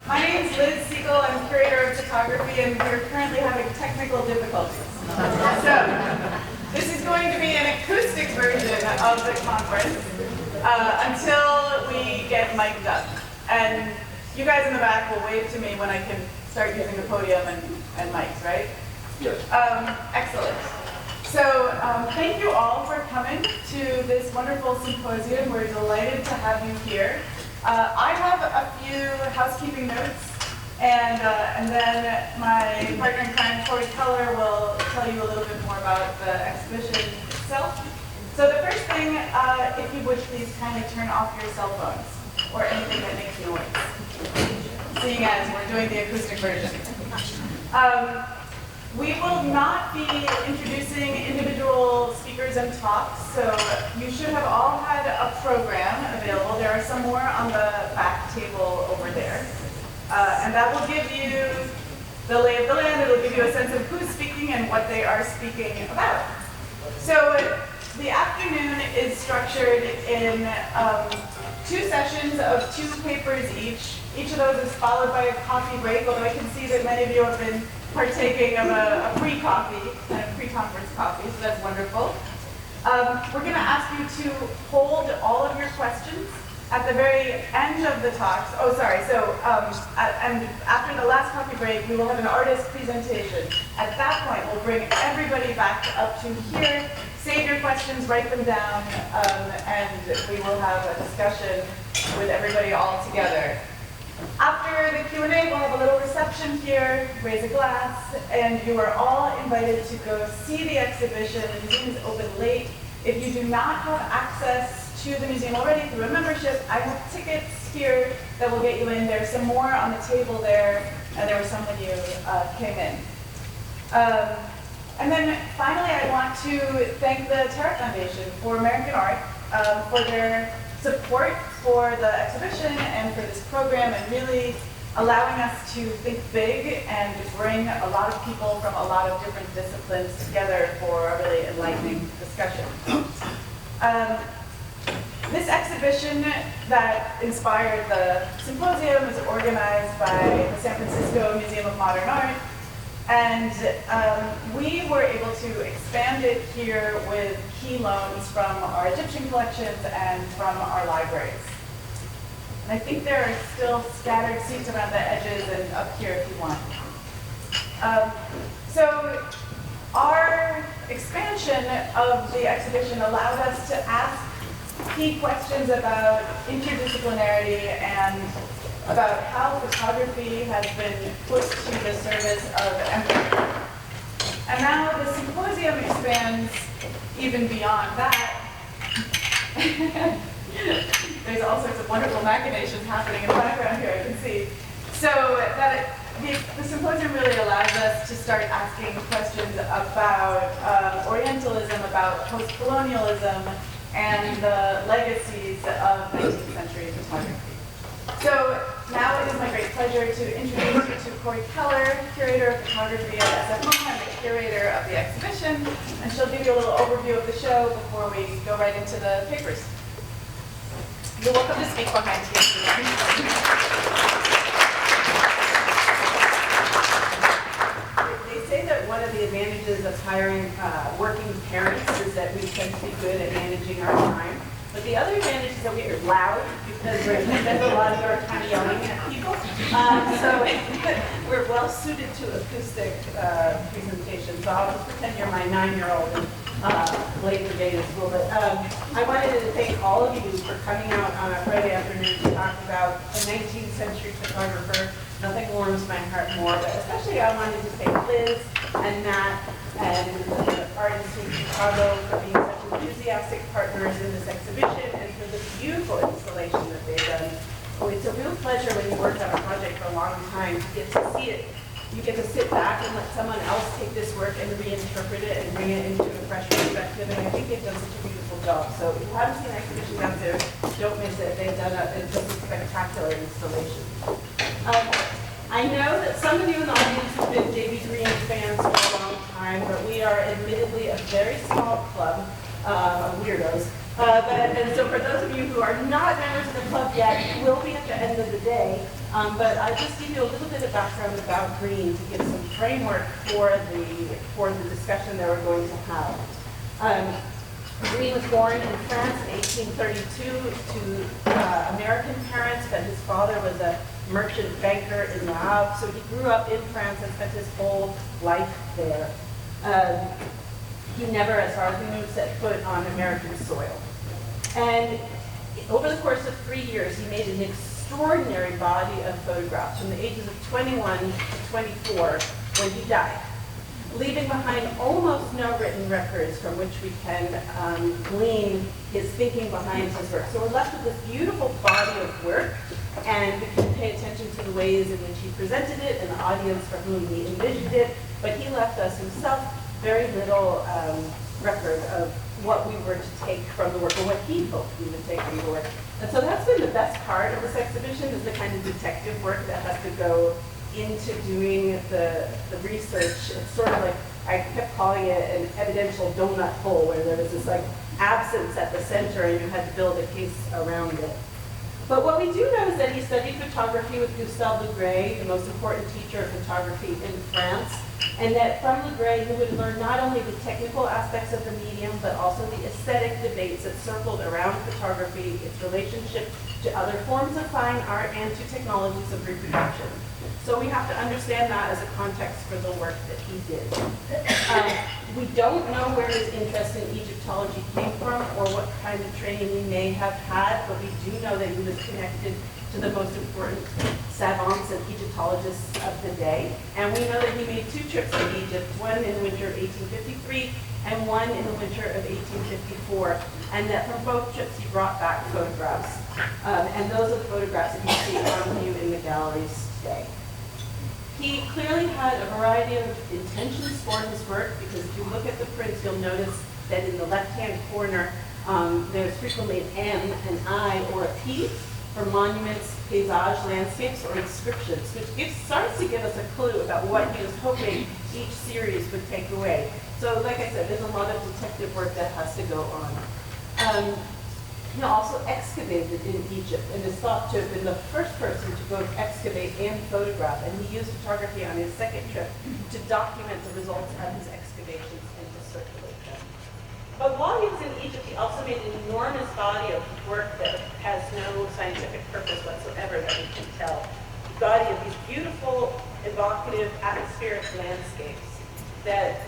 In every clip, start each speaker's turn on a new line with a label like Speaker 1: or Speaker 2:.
Speaker 1: My name is Liz Siegel. I'm Curator of Photography, and we're currently having technical difficulties. So, this is going to be an acoustic version of the conference until we get mic'd up. And you guys in the back will wave to me when I can start using the podium and mics, right?
Speaker 2: Yes.
Speaker 1: Excellent. So, thank you all for coming to this wonderful symposium. We're delighted to have you here. I have a few housekeeping notes, and then my partner in crime, Keller, will tell you a little bit more about the exhibition itself. So the first thing, if you would please kindly turn off your cell phones or anything that makes noise, seeing as we're doing the acoustic version. We will not be introducing individual speakers and talks, so you should have all had a program available. There are some more on the back table over there. And that will give you the lay of the land. It will give you a sense of who's speaking and what they are speaking about. So the afternoon is structured in 2 sessions of 2 papers each. Each of those is followed by a coffee break, although I can see that many of you have been partaking of a pre-coffee, and a pre-conference coffee, so that's wonderful. We're going to ask you to hold all of your questions at the very end of the talks. Oh, sorry, so, and after the last coffee break, we will have an artist presentation. At that point, we'll bring everybody back up to here, save your questions, write them down, and we will have a discussion with everybody all together. After the Q&A, we'll have a little reception here, raise a glass, and you are all invited to go see the exhibition. The museum is open late. If you do not have access to the museum already through a membership, I have tickets here that will get you in. There's some more on the table there, and there were some when you came in. And then finally, I want to thank the Terra Foundation for American Art for their support for the exhibition and for this program, and really allowing us to think big and bring a lot of people from a lot of different disciplines together for a really enlightening discussion. This exhibition that inspired the symposium is organized by the San Francisco Museum of Modern Art, and we were able to expand it here with key loans from our Egyptian collections and from our libraries. And I think there are still scattered seats around the edges and up here if you want. So our expansion of the exhibition allowed us to ask key questions about interdisciplinarity and about how photography has been put to the service of empathy. And now the symposium expands even beyond that. There's all sorts of wonderful machinations happening in the background here, I can see. So that the symposium really allows us to start asking questions about Orientalism, about postcolonialism, and the legacies of 19th century photography. So now it is my great pleasure to introduce you to Keller, Curator of Photography at SFM and the Curator of the exhibition, and she'll give you a little overview of the show before we go right into the papers. You're welcome to speak behind here.
Speaker 3: They say that one of the advantages of hiring working parents is that we tend to be good at managing our time. But the other advantage is that we are loud because we spend a lot of our time yelling at people. So we're well suited to acoustic presentations. So I'll just pretend you're my 9-year-old and late for day to school. But I wanted to thank all of you for coming out on a Friday afternoon to talk about a 19th century photographer. Nothing warms my heart more, but especially I wanted to thank Liz and Matt and the Art Institute of Chicago for being such enthusiastic partners in this exhibition and for the beautiful installation that they've done. Oh, it's a real pleasure when you work on a project for a long time to get to see it. You get to sit back and let someone else take this work and reinterpret it and bring it into a fresh perspective, and I think they've done such a beautiful job. So if you haven't seen the exhibition out there, don't miss it. They've done just a spectacular installation. I know that some of you in the audience have been J.B. Greene fans for a long time, but we are admittedly a very small club. weirdos. And so for those of you who are not members of the club yet, you will be at the end of the day. But I'll just give you a little bit of background about Greene to give some framework for the discussion that we're going to have. Greene was born in France in 1832 to American parents, but his father was a merchant banker in Le Havre, so he grew up in France and spent his whole life there. He never, as far as we know, set foot on American soil. And over the course of 3 years, he made an extraordinary body of photographs from the ages of 21 to 24 when he died, leaving behind almost no written records from which we can glean his thinking behind his work. So we're left with this beautiful body of work, and we can pay attention to the ways in which he presented it and the audience for whom he envisioned it, but he left us himself very little record of what we were to take from the work, or what he hoped we would take from the work. And so that's been the best part of this exhibition, is the kind of detective work that has to go into doing the research. It's sort of like, I kept calling it an evidential donut hole, where there was this like absence at the center and you had to build a case around it. But what we do know is that he studied photography with Gustave Le Gray, the most important teacher of photography in France, and that from Le Gray he would learn not only the technical aspects of the medium, but also the aesthetic debates that circled around photography, its relationship to other forms of fine art and to technologies of reproduction. So we have to understand that as a context for the work that he did. We don't know where his interest in Egyptology came from or what kind of training he may have had, but we do know that he was connected to the most important savants and Egyptologists of the day. And we know that he made 2 trips to Egypt, one in the winter of 1853 and one in the winter of 1854, and that from both trips he brought back photographs. And those are the photographs that you see on view in the galleries today. He clearly had a variety of intentions for his work, because if you look at the prints, you'll notice that in the left-hand corner, there's frequently an M, an I, or a P for monuments, paysage, landscapes, or inscriptions, which starts to give us a clue about what he was hoping each series would take away. So like I said, there's a lot of detective work that has to go on. He also excavated in Egypt and is thought to have been the first person to both excavate and photograph, and he used photography on his second trip to document the results of his excavations and to circulate them. But while he was in Egypt, he also made an enormous body of work that has no scientific purpose whatsoever that we can tell. A body of these beautiful, evocative, atmospheric landscapes that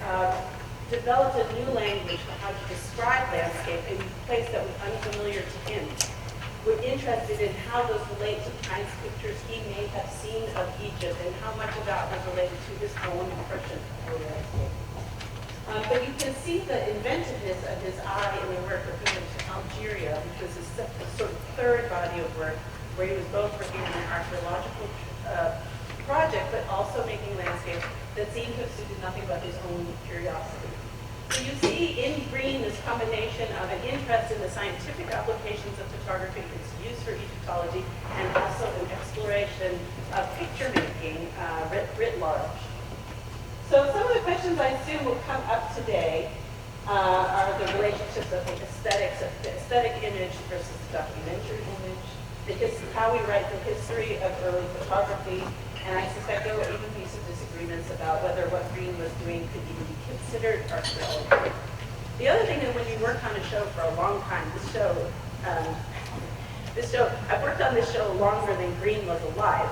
Speaker 3: developed a new language for how to describe landscape in a place that was unfamiliar to him. We're interested in how those relate to the kinds of pictures he may have seen of Egypt and how much of that was related to his own impression of the landscape. But you can see the inventiveness of his eye in the work of he went to Algeria, which was a sort of third body of work, where he was both working on an archaeological project, but also making landscapes that seemed to have suited nothing but his own curiosity. So you see in Greene this combination of an interest in the scientific applications of photography, its use for Egyptology, and also an exploration of picture making writ large. So some of the questions I assume will come up today are the relationships of the aesthetic image versus the documentary image, how we write the history of early photography, and I suspect there will even be some disagreements about whether what Greene was doing could even be considered archaeology. The other thing is when you work on a show for a long time, I've worked on this show longer than Greene was alive.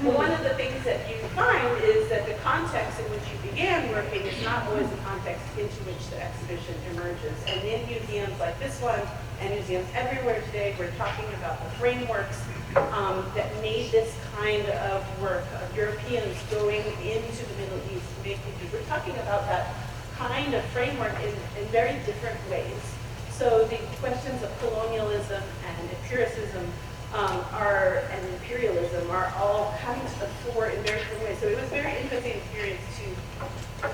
Speaker 3: One of the things that you find is that the context in which you began working is not always the context into which the exhibition emerges. And in museums like this one, and museums everywhere today, we're talking about the frameworks that made this kind of work of Europeans going into the Middle East to make pictures. We're talking about that kind of framework in very different ways. So the questions of colonialism and empiricism and imperialism are all coming to the fore in very different ways. So it was a very interesting experience to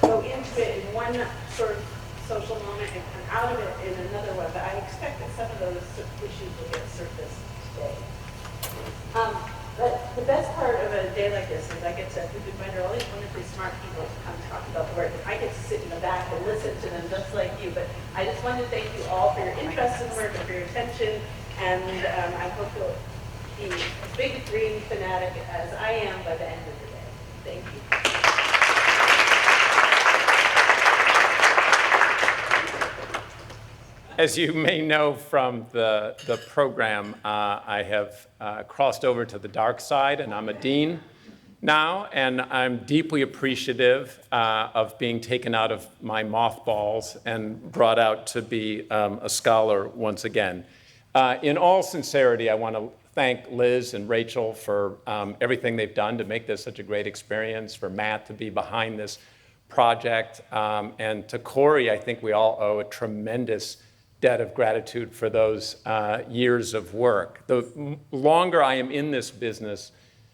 Speaker 3: go into it in one sort of social moment and come out of it in another one. But I expect that some of those issues will get surfaced today. But the best part of a day like this is I get to, we find all these wonderfully smart people to come talk about the work, and I get to sit in the back and listen to them just like you. But I just want to thank you all for your interest in the work and for your attention, and I hope you'll be as big a Greene fanatic as I am by the end of the day. Thank you.
Speaker 2: As you may know from the program, I have crossed over to the dark side, and I'm a dean now, and I'm deeply appreciative of being taken out of my mothballs and brought out to be a scholar once again. In all sincerity, I want to thank Liz and Rachel for everything they've done to make this such a great experience, for Matt to be behind this project, and to Corey, I think we all owe a tremendous debt of gratitude for those years of work. The longer I am in this business,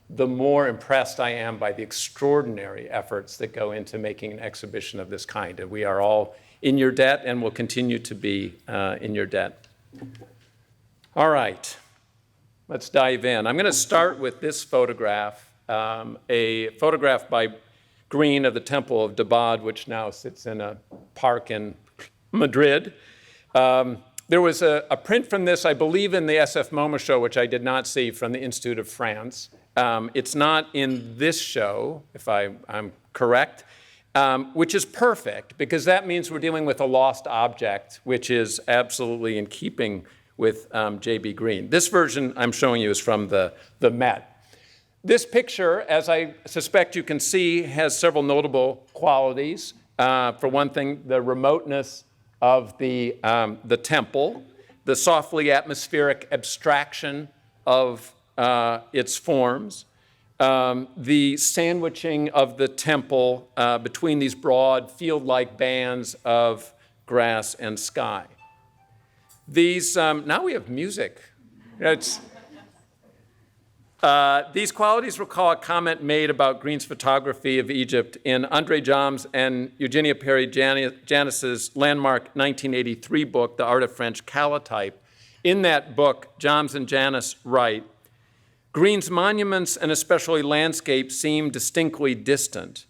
Speaker 2: the more impressed I am by the extraordinary efforts that go into making an exhibition of this kind. And we are all in your debt and will continue to be in your debt. All right, let's dive in. I'm going to start with this photograph, a photograph by Greene of the Temple of Dendera, which now sits in a park in Madrid. There was a print from this, I believe, in the SF MoMA show, which I did not see, from the Institute of France. It's not in this show, if I'm correct, which is perfect, because that means we're dealing with a lost object, which is absolutely in keeping with J.B. Greene. This version I'm showing you is from the Met. This picture, as I suspect you can see, has several notable qualities. For one thing, the remoteness of the temple, the softly atmospheric abstraction of its forms, the sandwiching of the temple between these broad field-like bands of grass and sky. These, now we have music. These qualities recall a comment made about Greene's photography of Egypt in Andre Jams and Eugenia Perry-Janis's landmark 1983 book, The Art of French Calotype. In that book, Jams and Janis write, Greene's monuments, and especially landscapes, seem distinctly distant.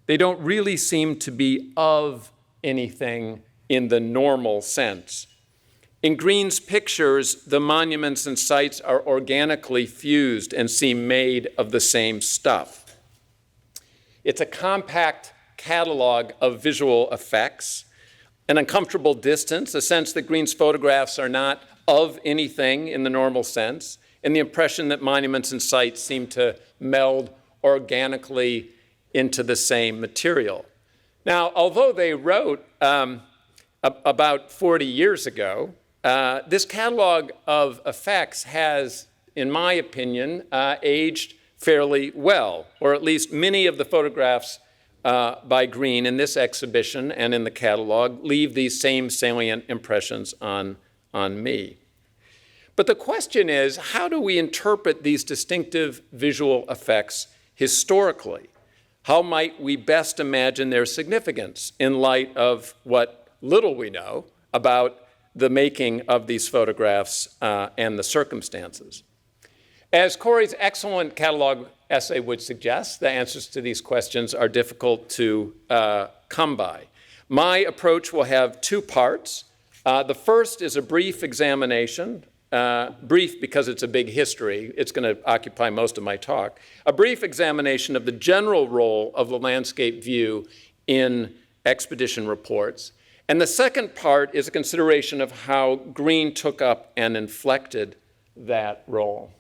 Speaker 2: They don't really seem to be of anything in the normal sense. In Greene's pictures, the monuments and sites are organically fused and seem made of the same stuff. It's a compact catalog of visual effects, an uncomfortable distance, a sense that Greene's photographs are not of anything in the normal sense, and the impression that monuments and sites seem to meld organically into the same material. Now, although they wrote about 40 years ago, this catalog of effects has, in my opinion, aged fairly well, or at least many of the photographs by Greene in this exhibition and in the catalog leave these same salient impressions on me. But the question is, how do we interpret these distinctive visual effects historically? How might we best imagine their significance in light of what little we know about the making of these photographs and the circumstances? As Corey's excellent catalog essay would suggest, the answers to these questions are difficult to come by. My approach will have two parts. The first is a brief examination, brief because it's a big history. It's going to occupy most of my talk. A brief examination of the general role of the landscape view in expedition reports. And the second part is a consideration of how Greene took up and inflected that role.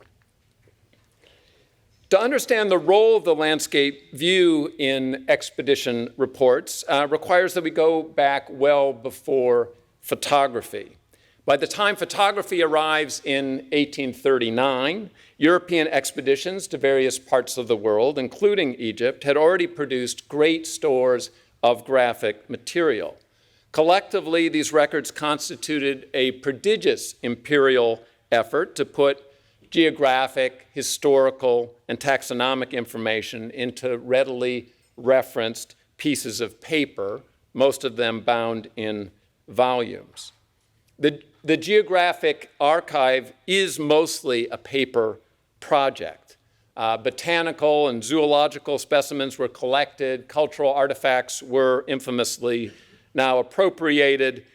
Speaker 2: To understand the role of the landscape view in expedition reports requires that we go back well before photography. By the time photography arrives in 1839, European expeditions to various parts of the world, including Egypt, had already produced great stores of graphic material. Collectively, these records constituted a prodigious imperial effort to put geographic, historical, and taxonomic information into readily referenced pieces of paper, most of them bound in volumes. The geographic archive is mostly a paper project. Botanical and zoological specimens were collected. Cultural artifacts were infamously now appropriated.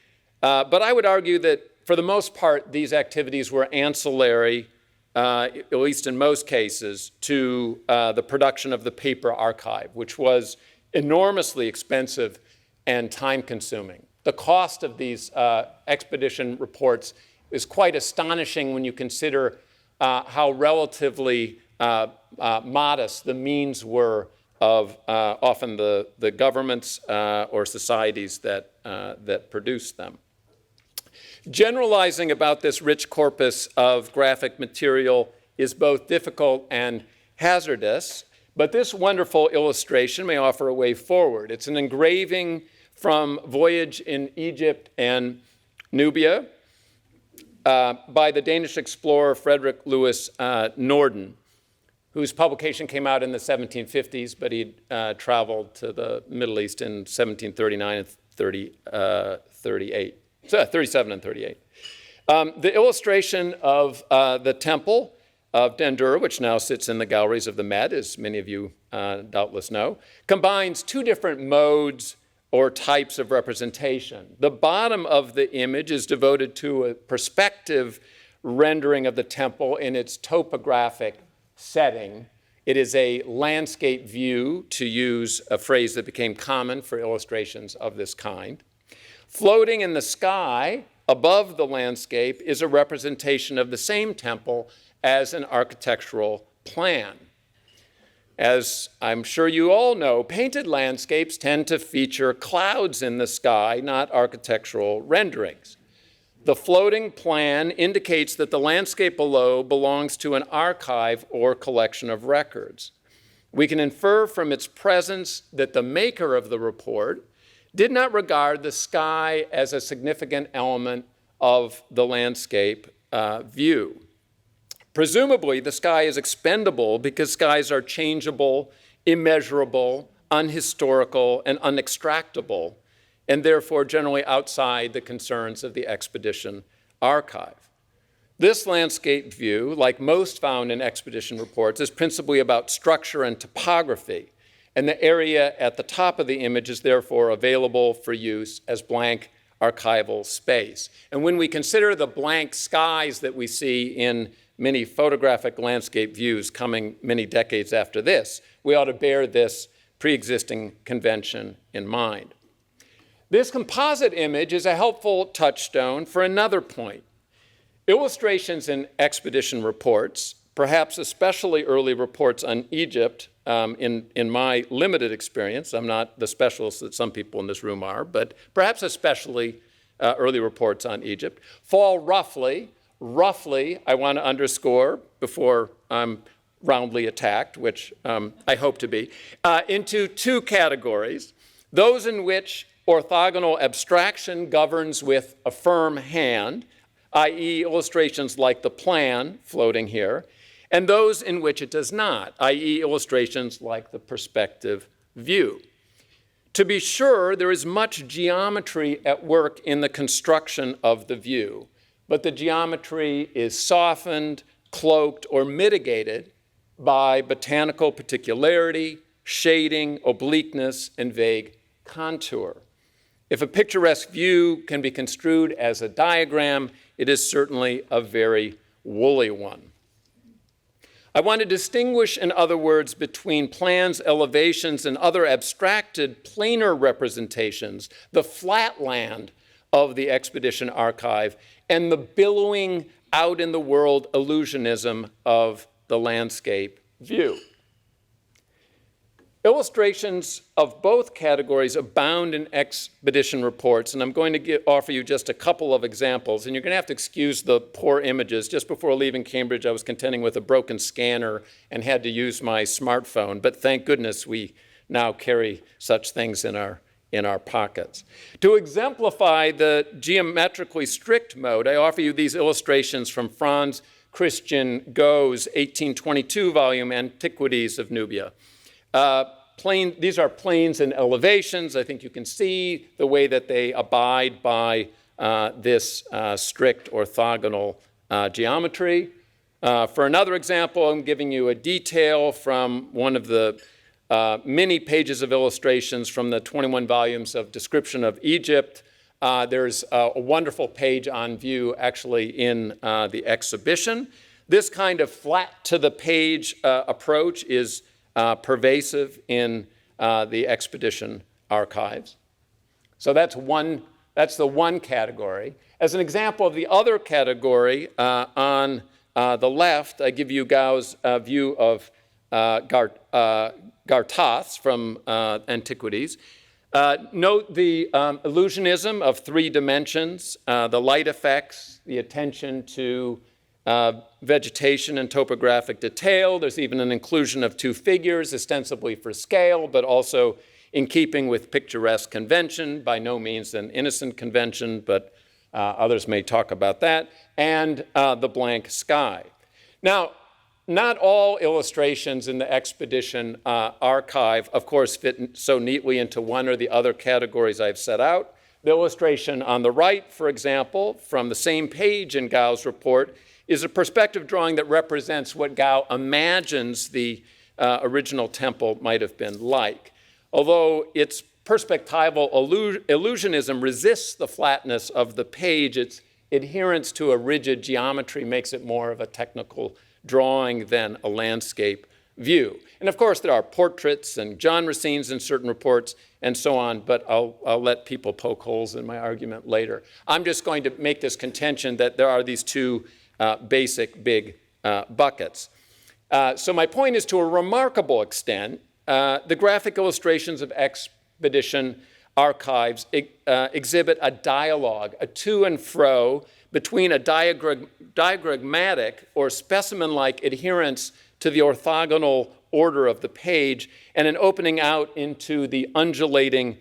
Speaker 2: But I would argue that for the most part, these activities were ancillary, at least in most cases, to the production of the paper archive, which was enormously expensive and time-consuming. The cost of these expedition reports is quite astonishing when you consider how relatively modest the means were of often the governments or societies that produced them. Generalizing about this rich corpus of graphic material is both difficult and hazardous, but this wonderful illustration may offer a way forward. It's an engraving from Voyage in Egypt and Nubia by the Danish explorer Frederick Louis Norden, whose publication came out in the 1750s, but he traveled to the Middle East in 1739 and 37 and 38. The illustration of the Temple of Dendera, which now sits in the galleries of the Met, as many of you doubtless know, combines two different modes or types of representation. The bottom of the image is devoted to a perspective rendering of the temple in its topographic setting. It is a landscape view, to use a phrase that became common for illustrations of this kind. Floating in the sky above the landscape is a representation of the same temple as an architectural plan. As I'm sure you all know, painted landscapes tend to feature clouds in the sky, not architectural renderings. The floating plan indicates that the landscape below belongs to an archive or collection of records. We can infer from its presence that the maker of the report did not regard the sky as a significant element of the landscape view. Presumably, the sky is expendable because skies are changeable, immeasurable, unhistorical, and unextractable, and therefore generally outside the concerns of the expedition archive. This landscape view, like most found in expedition reports, is principally about structure and topography, and the area at the top of the image is therefore available for use as blank archival space. And when we consider the blank skies that we see in many photographic landscape views coming many decades after this, we ought to bear this pre-existing convention in mind. This composite image is a helpful touchstone for another point. Illustrations in expedition reports, perhaps especially early reports on Egypt, in my limited experience, I'm not the specialist that some people in this room are, but perhaps especially early reports on Egypt, fall roughly, I want to underscore before I'm roundly attacked, which I hope to be, into two categories. Those in which orthogonal abstraction governs with a firm hand, i.e. illustrations like the plan floating here, and those in which it does not, i.e. illustrations like the perspective view. To be sure, there is much geometry at work in the construction of the view, but the geometry is softened, cloaked, or mitigated by botanical particularity, shading, obliqueness, and vague contour. If a picturesque view can be construed as a diagram, it is certainly a very woolly one. I want to distinguish, in other words, between plans, elevations, and other abstracted planar representations, the flatland of the expedition archive, and the billowing out in the world illusionism of the landscape view. Illustrations of both categories abound in expedition reports, and I'm going to offer you just a couple of examples, and you're going to have to excuse the poor images. Just before leaving Cambridge, I was contending with a broken scanner and had to use my smartphone, but thank goodness we now carry such things in our pockets. To exemplify the geometrically strict mode, I offer you these illustrations from Franz Christian Goe's 1822 volume, Antiquities of Nubia. These are planes and elevations. I think you can see the way that they abide by this strict orthogonal geometry. For another example, I'm giving you a detail from one of the many pages of illustrations from the 21 volumes of Description of Egypt. There's a wonderful page on view actually in the exhibition. This kind of flat-to-the-page approach is pervasive in the expedition archives. So that's the one category. As an example of the other category, on the left, I give you Gao's view of Gartoths from Antiquities. Note the illusionism of 3 dimensions, the light effects, the attention to vegetation and topographic detail. There's even an inclusion of 2 figures, ostensibly for scale, but also in keeping with picturesque convention, by no means an innocent convention, but others may talk about that, and the blank sky. Now, not all illustrations in the expedition archive, of course, fit so neatly into one or the other categories I've set out. The illustration on the right, for example, from the same page in Gao's report, is a perspective drawing that represents what Gao imagines the original temple might have been like. Although its perspectival illusionism resists the flatness of the page, its adherence to a rigid geometry makes it more of a technical drawing than a landscape view. And of course, there are portraits and genre scenes in certain reports and so on, but I'll let people poke holes in my argument later. I'm just going to make this contention that there are these 2 basic big buckets. So my point is, to a remarkable extent, the graphic illustrations of expedition archives exhibit a dialogue, a to and fro between a diagrammatic or specimen-like adherence to the orthogonal order of the page and an opening out into the undulating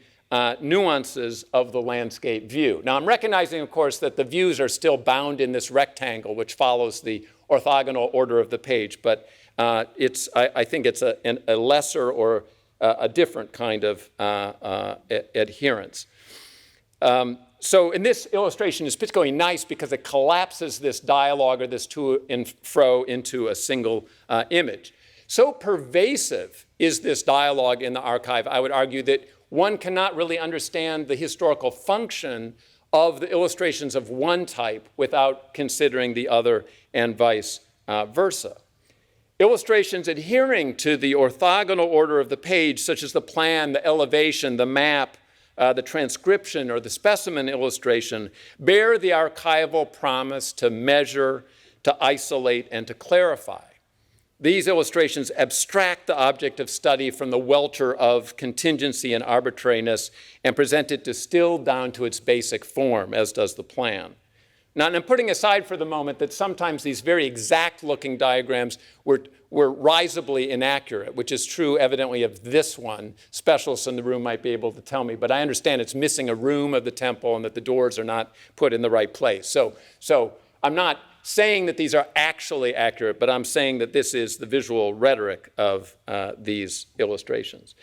Speaker 2: nuances of the landscape view. Now, I'm recognizing, of course, that the views are still bound in this rectangle, which follows the orthogonal order of the page, but I think it's a lesser or a different kind of adherence. So in this illustration, it's particularly nice because it collapses this dialogue or this to and fro into a single image. So pervasive is this dialogue in the archive, I would argue, that one cannot really understand the historical function of the illustrations of one type without considering the other and vice versa. Illustrations adhering to the orthogonal order of the page, such as the plan, the elevation, the map, the transcription, or the specimen illustration, bear the archival promise to measure, to isolate, and to clarify. These illustrations abstract the object of study from the welter of contingency and arbitrariness and present it distilled down to its basic form, as does the plan. Now, and I'm putting aside for the moment that sometimes these very exact-looking diagrams were risibly inaccurate, which is true, evidently, of this one. Specialists in the room might be able to tell me, but I understand it's missing a room of the temple and that the doors are not put in the right place. So I'm not saying that these are actually accurate, but I'm saying that this is the visual rhetoric of these illustrations.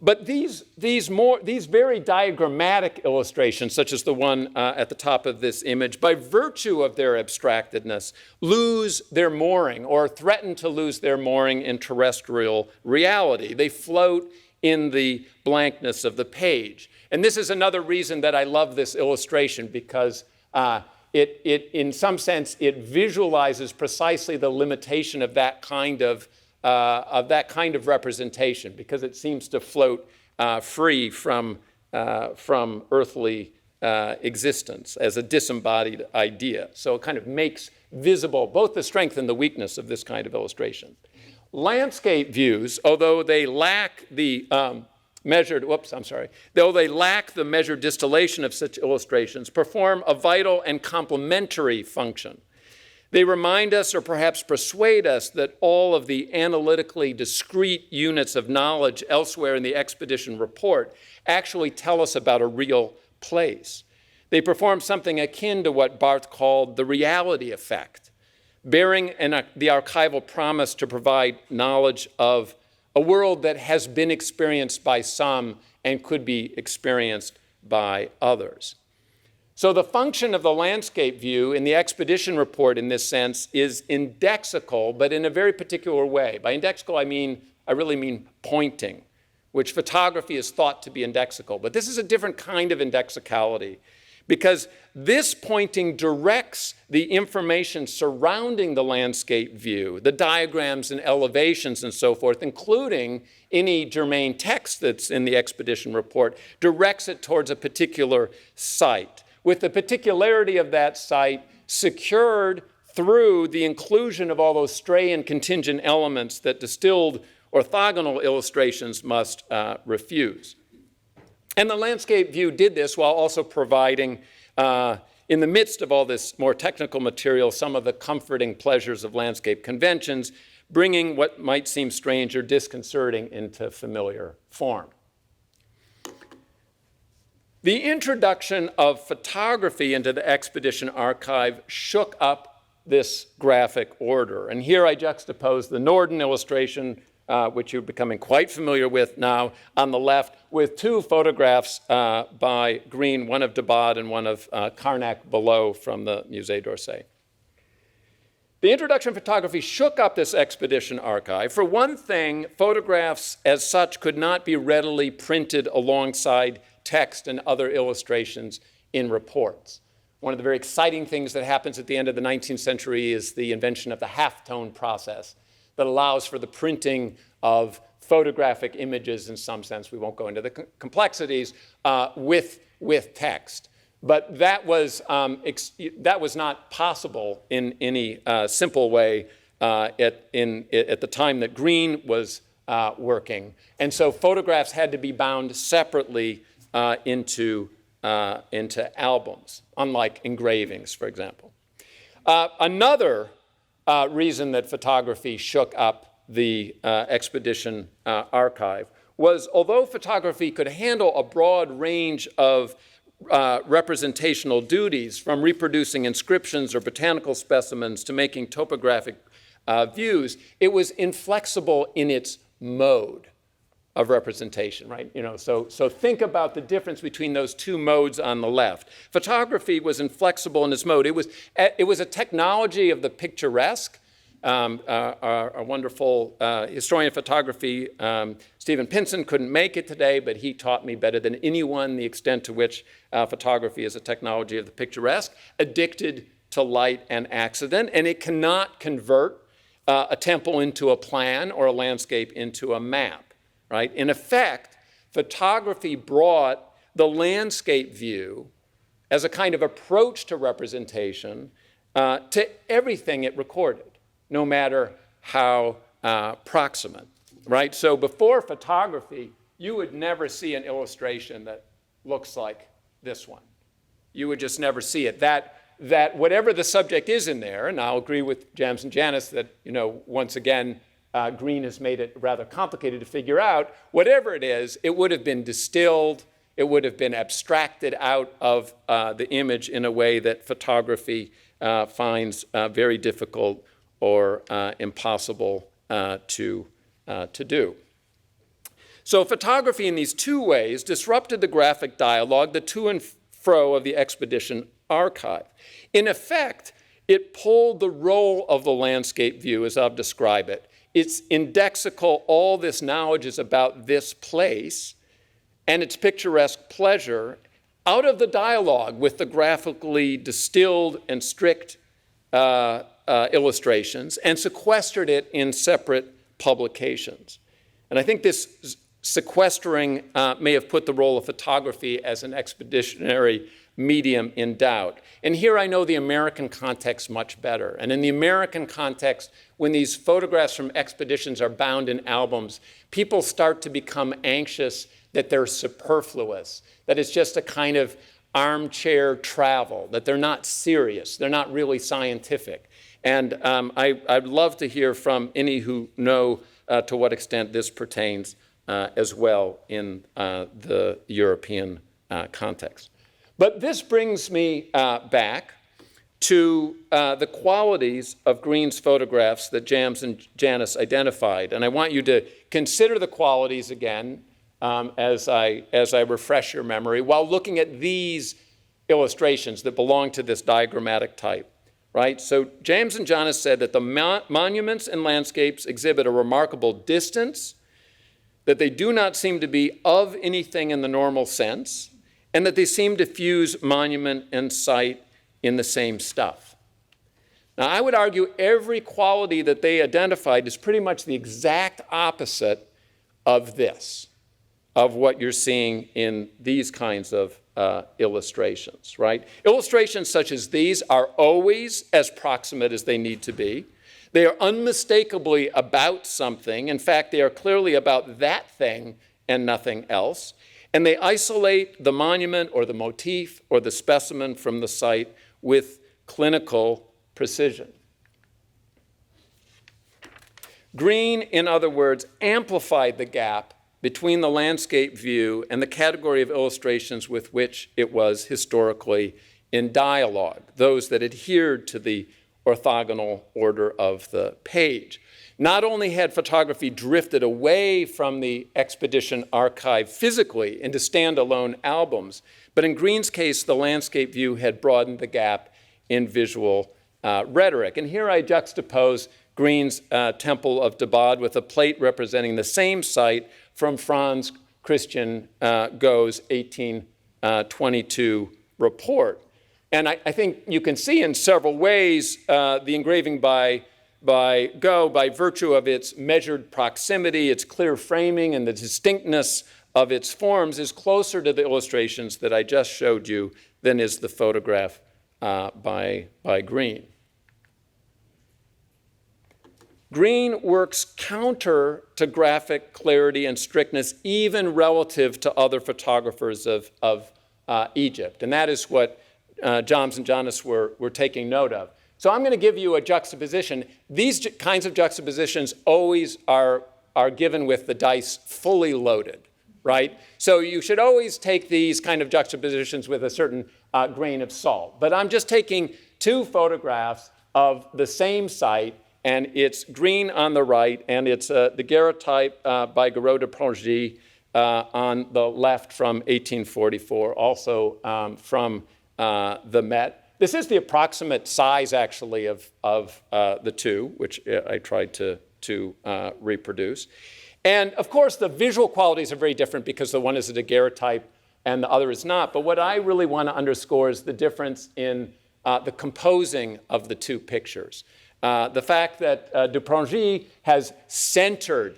Speaker 2: But these very diagrammatic illustrations, such as the one at the top of this image, by virtue of their abstractedness, lose their mooring or threaten to lose their mooring in terrestrial reality. They float in the blankness of the page. And this is another reason that I love this illustration, because in some sense, it visualizes precisely the limitation of that kind of representation, because it seems to float free from earthly existence as a disembodied idea. So it kind of makes visible both the strength and the weakness of this kind of illustration. Landscape views, although they lack the measured distillation of such illustrations, perform a vital and complementary function. They remind us, or perhaps persuade us, that all of the analytically discrete units of knowledge elsewhere in the expedition report actually tell us about a real place. They perform something akin to what Barth called the reality effect, bearing the archival promise to provide knowledge of a world that has been experienced by some and could be experienced by others. So the function of the landscape view in the expedition report in this sense is indexical, but in a very particular way. By indexical, I really mean pointing, which photography is thought to be indexical. But this is a different kind of indexicality, because this pointing directs the information surrounding the landscape view, the diagrams and elevations and so forth, including any germane text that's in the expedition report, directs it towards a particular site, with the particularity of that site secured through the inclusion of all those stray and contingent elements that distilled orthogonal illustrations must refuse. And the landscape view did this while also providing, in the midst of all this more technical material, some of the comforting pleasures of landscape conventions, bringing what might seem strange or disconcerting into familiar form. The introduction of photography into the expedition archive shook up this graphic order. And here I juxtapose the Norden illustration, which you're becoming quite familiar with now, on the left, with two photographs by Greene, one of Dabad and one of Carnac below from the Musée d'Orsay. The introduction of photography shook up this expedition archive. For one thing, photographs as such could not be readily printed alongside text and other illustrations in reports. One of the very exciting things that happens at the end of the 19th century is the invention of the halftone process that allows for the printing of photographic images in some sense. We won't go into the complexities with text. But that was not possible in any simple way at the time that Greene was working. And so photographs had to be bound separately into albums, unlike engravings, for example. Another reason that photography shook up the expedition archive was, although photography could handle a broad range of representational duties, from reproducing inscriptions or botanical specimens to making topographic views, it was inflexible in its mode of representation, right? So think about the difference between those two modes on the left. Photography was inflexible in its mode. It was a technology of the picturesque. Our wonderful historian of photography, Stephen Pinson, couldn't make it today, but he taught me better than anyone the extent to which photography is a technology of the picturesque, addicted to light and accident, and it cannot convert a temple into a plan or a landscape into a map. Right? In effect, photography brought the landscape view as a kind of approach to representation to everything it recorded, no matter how proximate. Right? So before photography, you would never see an illustration that looks like this one. You would just never see it. That whatever the subject is in there, and I'll agree with Jams and Janice that, once again, Greene has made it rather complicated to figure out. Whatever it is, it would have been distilled, it would have been abstracted out of the image in a way that photography finds very difficult or impossible to do. So photography in these two ways disrupted the graphic dialogue, the to and fro of the expedition archive. In effect, it pulled the role of the landscape view, as I've described it. It's indexical, all this knowledge is about this place and its picturesque pleasure, out of the dialogue with the graphically distilled and strict illustrations, and sequestered it in separate publications. And I think this sequestering may have put the role of photography as an expeditionary medium in doubt. And here I know the American context much better. And in the American context, when these photographs from expeditions are bound in albums, people start to become anxious that they're superfluous, that it's just a kind of armchair travel, that they're not serious, they're not really scientific. And I'd love to hear from any who know to what extent this pertains as well in the European context. But this brings me back to the qualities of Greene's photographs that Jams and Janice identified. And I want you to consider the qualities again as I refresh your memory while looking at these illustrations that belong to this diagrammatic type, right? So James and Jonas said that the monuments and landscapes exhibit a remarkable distance, that they do not seem to be of anything in the normal sense, and that they seem to fuse monument and site in the same stuff. Now, I would argue every quality that they identified is pretty much the exact opposite of this, of what you're seeing in these kinds of illustrations, right? Illustrations such as these are always as proximate as they need to be. They are unmistakably about something. In fact, they are clearly about that thing and nothing else. And they isolate the monument or the motif or the specimen from the site with clinical precision. Greene, in other words, amplified the gap between the landscape view and the category of illustrations with which it was historically in dialogue, those that adhered to the orthogonal order of the page. Not only had photography drifted away from the expedition archive physically into standalone albums, but in Greene's case, the landscape view had broadened the gap in visual rhetoric. And here I juxtapose Greene's Temple of Dendera with a plate representing the same site from Franz Christian Go's 1822 report. And I think you can see in several ways the engraving by Go, by virtue of its measured proximity, its clear framing, and the distinctness of its forms, is closer to the illustrations that I just showed you than is the photograph by Greene. Greene works counter to graphic clarity and strictness, even relative to other photographers of Egypt. And that is what Johns and Jonas were taking note of. So I'm going to give you a juxtaposition. These kinds of juxtapositions always are given with the dice fully loaded, right? So you should always take these kind of juxtapositions with a certain grain of salt. But I'm just taking two photographs of the same site, and it's Greene on the right, and it's the daguerreotype by Garot de Prongy on the left from 1844, also from the Met. This is the approximate size, actually, of the two, which I tried to reproduce. And, of course, the visual qualities are very different because the one is a daguerreotype and the other is not. But what I really want to underscore is the difference in the composing of the two pictures. The fact that de Prongy has centered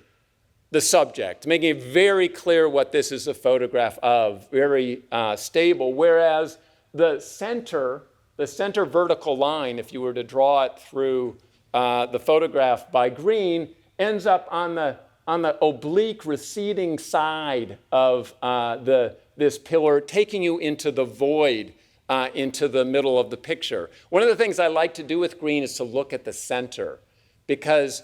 Speaker 2: the subject, making it very clear what this is a photograph of, very stable, whereas the center vertical line, if you were to draw it through the photograph by Greene, ends up on the oblique receding side of this pillar, taking you into the void, into the middle of the picture. One of the things I like to do with Greene is to look at the center, because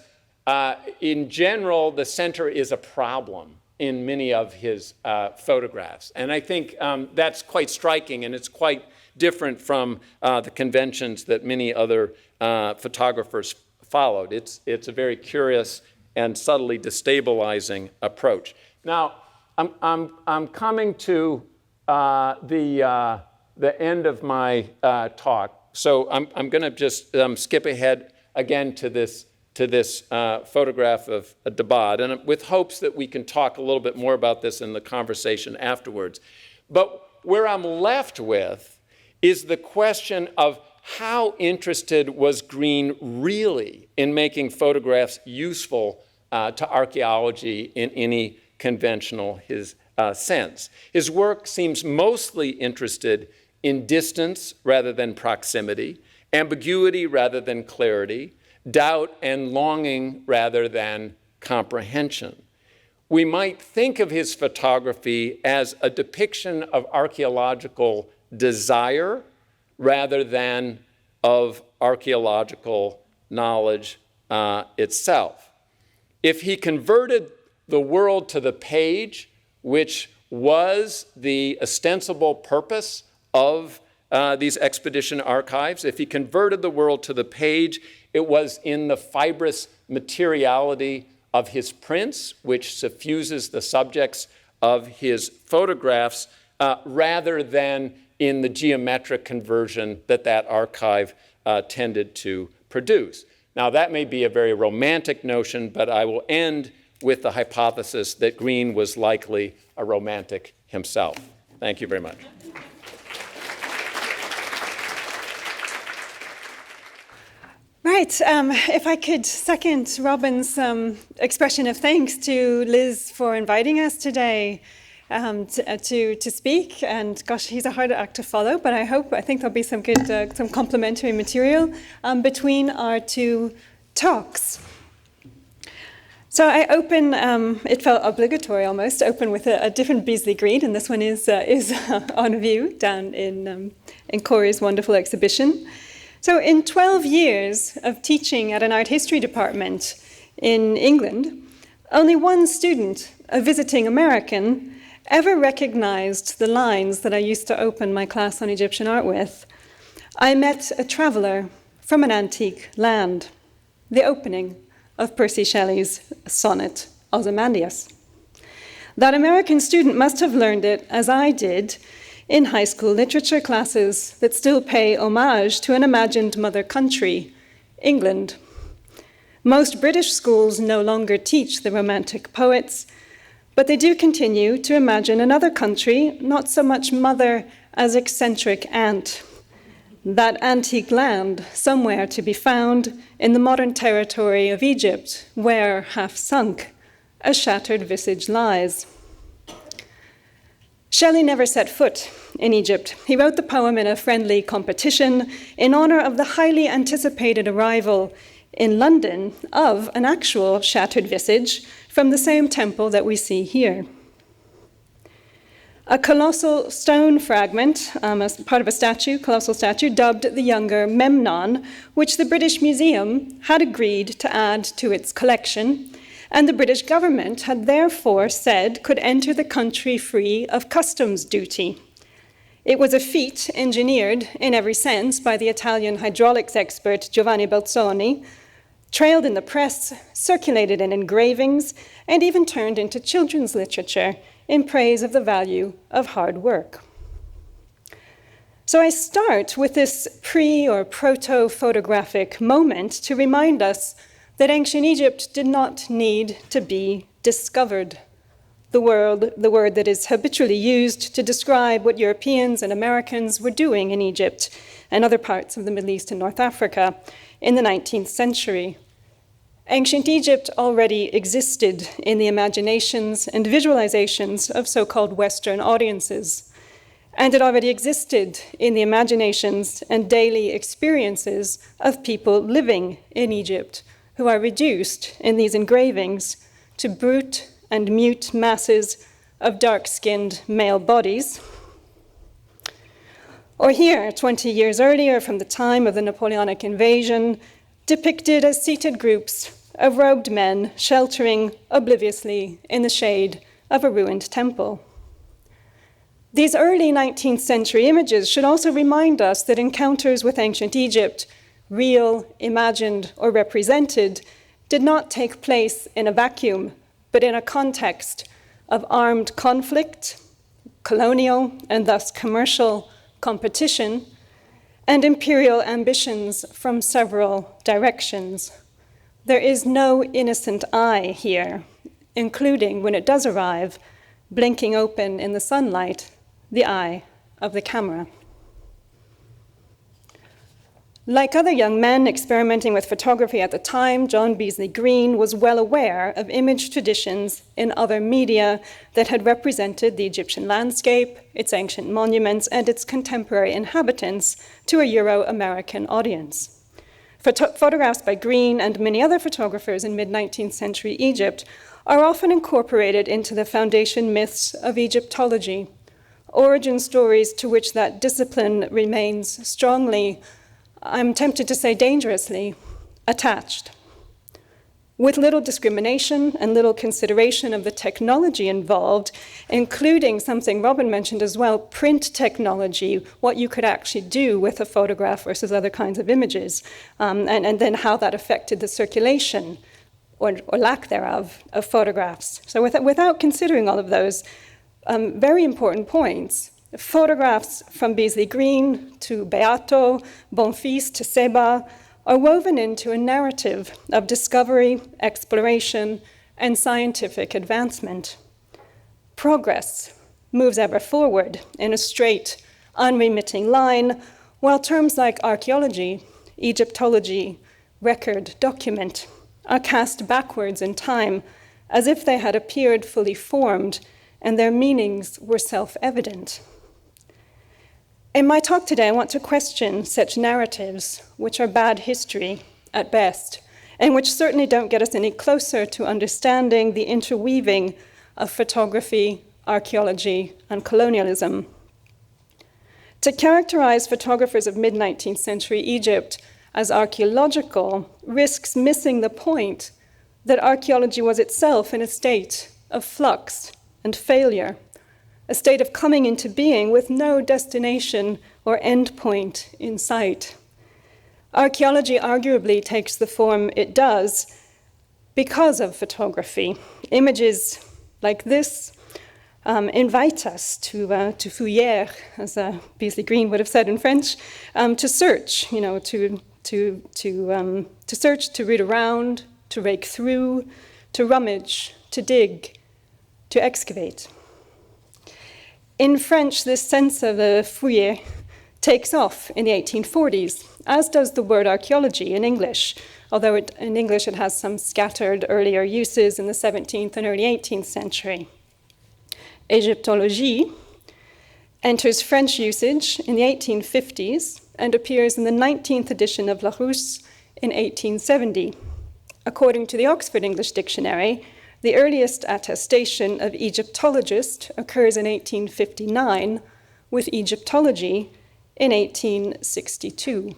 Speaker 2: in general, the center is a problem in many of his photographs. And I think that's quite striking, and it's quite different from the conventions that many other photographers followed. It's a very curious and subtly destabilizing approach. Now, I'm coming to the end of my talk, so I'm going to just skip ahead again to this photograph of Dendera, and with hopes that we can talk a little bit more about this in the conversation afterwards. But where I'm left with is the question of how interested was Greene really in making photographs useful to archaeology in any conventional sense. His work seems mostly interested in distance rather than proximity, ambiguity rather than clarity, doubt and longing rather than comprehension. We might think of his photography as a depiction of archaeological desire rather than of archaeological knowledge itself. If he converted the world to the page, which was the ostensible purpose of these expedition archives, if he converted the world to the page, it was in the fibrous materiality of his prints, which suffuses the subjects of his photographs, rather than in the geometric conversion that that archive tended to produce. Now, that may be a very romantic notion, but I will end with the hypothesis that Greene was likely a romantic himself. Thank you very much.
Speaker 4: Right, if I could second Robin's expression of thanks to Liz for inviting us today to speak, and gosh, he's a hard act to follow, but I think there'll be some good, some complementary material between our two talks. So I open, it felt obligatory almost, open with a different Beasley Greene, and this one is on view down in Corey's wonderful exhibition. So in 12 years of teaching at an art history department in England, only one student, a visiting American, ever recognized the lines that I used to open my class on Egyptian art with. I met a traveler from an antique land, the opening of Percy Shelley's sonnet, Ozymandias. That American student must have learned it, as I did, in high school literature classes that still pay homage to an imagined mother country, England. Most British schools no longer teach the Romantic poets, but they do continue to imagine another country, not so much mother as eccentric aunt. That antique land, somewhere to be found in the modern territory of Egypt, where, half sunk, a shattered visage lies. Shelley never set foot in Egypt. He wrote the poem in a friendly competition in honor of the highly anticipated arrival in London of an actual shattered visage from the same temple that we see here. A colossal stone fragment, as part of a statue, colossal statue, dubbed the Younger Memnon, which the British Museum had agreed to add to its collection, and the British government had therefore said could enter the country free of customs duty. It was a feat engineered in every sense by the Italian hydraulics expert Giovanni Belzoni, trailed in the press, circulated in engravings, and even turned into children's literature in praise of the value of hard work. So I start with this pre- or proto-photographic moment to remind us that ancient Egypt did not need to be discovered. The word that is habitually used to describe what Europeans and Americans were doing in Egypt and other parts of the Middle East and North Africa in the 19th century. Ancient Egypt already existed in the imaginations and visualizations of so-called Western audiences, and it already existed in the imaginations and daily experiences of people living in Egypt, who are reduced in these engravings to brute and mute masses of dark-skinned male bodies. Or here, 20 years earlier, from the time of the Napoleonic invasion, depicted as seated groups of robed men sheltering obliviously in the shade of a ruined temple. These early 19th century images should also remind us that encounters with ancient Egypt, real, imagined, or represented, did not take place in a vacuum, but in a context of armed conflict, colonial and thus commercial competition, and imperial ambitions from several directions. There is no innocent eye here, including, when it does arrive, blinking open in the sunlight, the eye of the camera. Like other young men experimenting with photography at the time, John Beasley Greene was well aware of image traditions in other media that had represented the Egyptian landscape, its ancient monuments, and its contemporary inhabitants to a Euro-American audience. Photographs by Greene and many other photographers in mid-19th century Egypt are often incorporated into the foundation myths of Egyptology, origin stories to which that discipline remains strongly, I'm tempted to say dangerously, attached. With little discrimination and little consideration of the technology involved, including something Robin mentioned as well, print technology, what you could actually do with a photograph versus other kinds of images, and then how that affected the circulation, or lack thereof, of photographs. So without considering all of those very important points, photographs from Beasley Greene to Beato, Bonfils to Seba are woven into a narrative of discovery, exploration, and scientific advancement. Progress moves ever forward in a straight, unremitting line, while terms like archaeology, Egyptology, record, document are cast backwards in time as if they had appeared fully formed and their meanings were self-evident. In my talk today, I want to question such narratives, which are bad history at best, and which certainly don't get us any closer to understanding the interweaving of photography, archaeology, and colonialism. To characterize photographers of mid-19th century Egypt as archaeological risks missing the point that archaeology was itself in a state of flux and failure, a state of coming into being with no destination or end point in sight. Archaeology arguably takes the form it does because of photography. Images like this invite us to fouiller, as Beasley Greene would have said in French, to search, to search, to read around, to rake through, to rummage, to dig, to excavate. In French, this sense of fouiller takes off in the 1840s, as does the word archaeology in English, although in English it has some scattered earlier uses in the 17th and early 18th century. Egyptology enters French usage in the 1850s and appears in the 19th edition of Larousse in 1870. According to the Oxford English Dictionary, the earliest attestation of Egyptologist occurs in 1859, with Egyptology in 1862.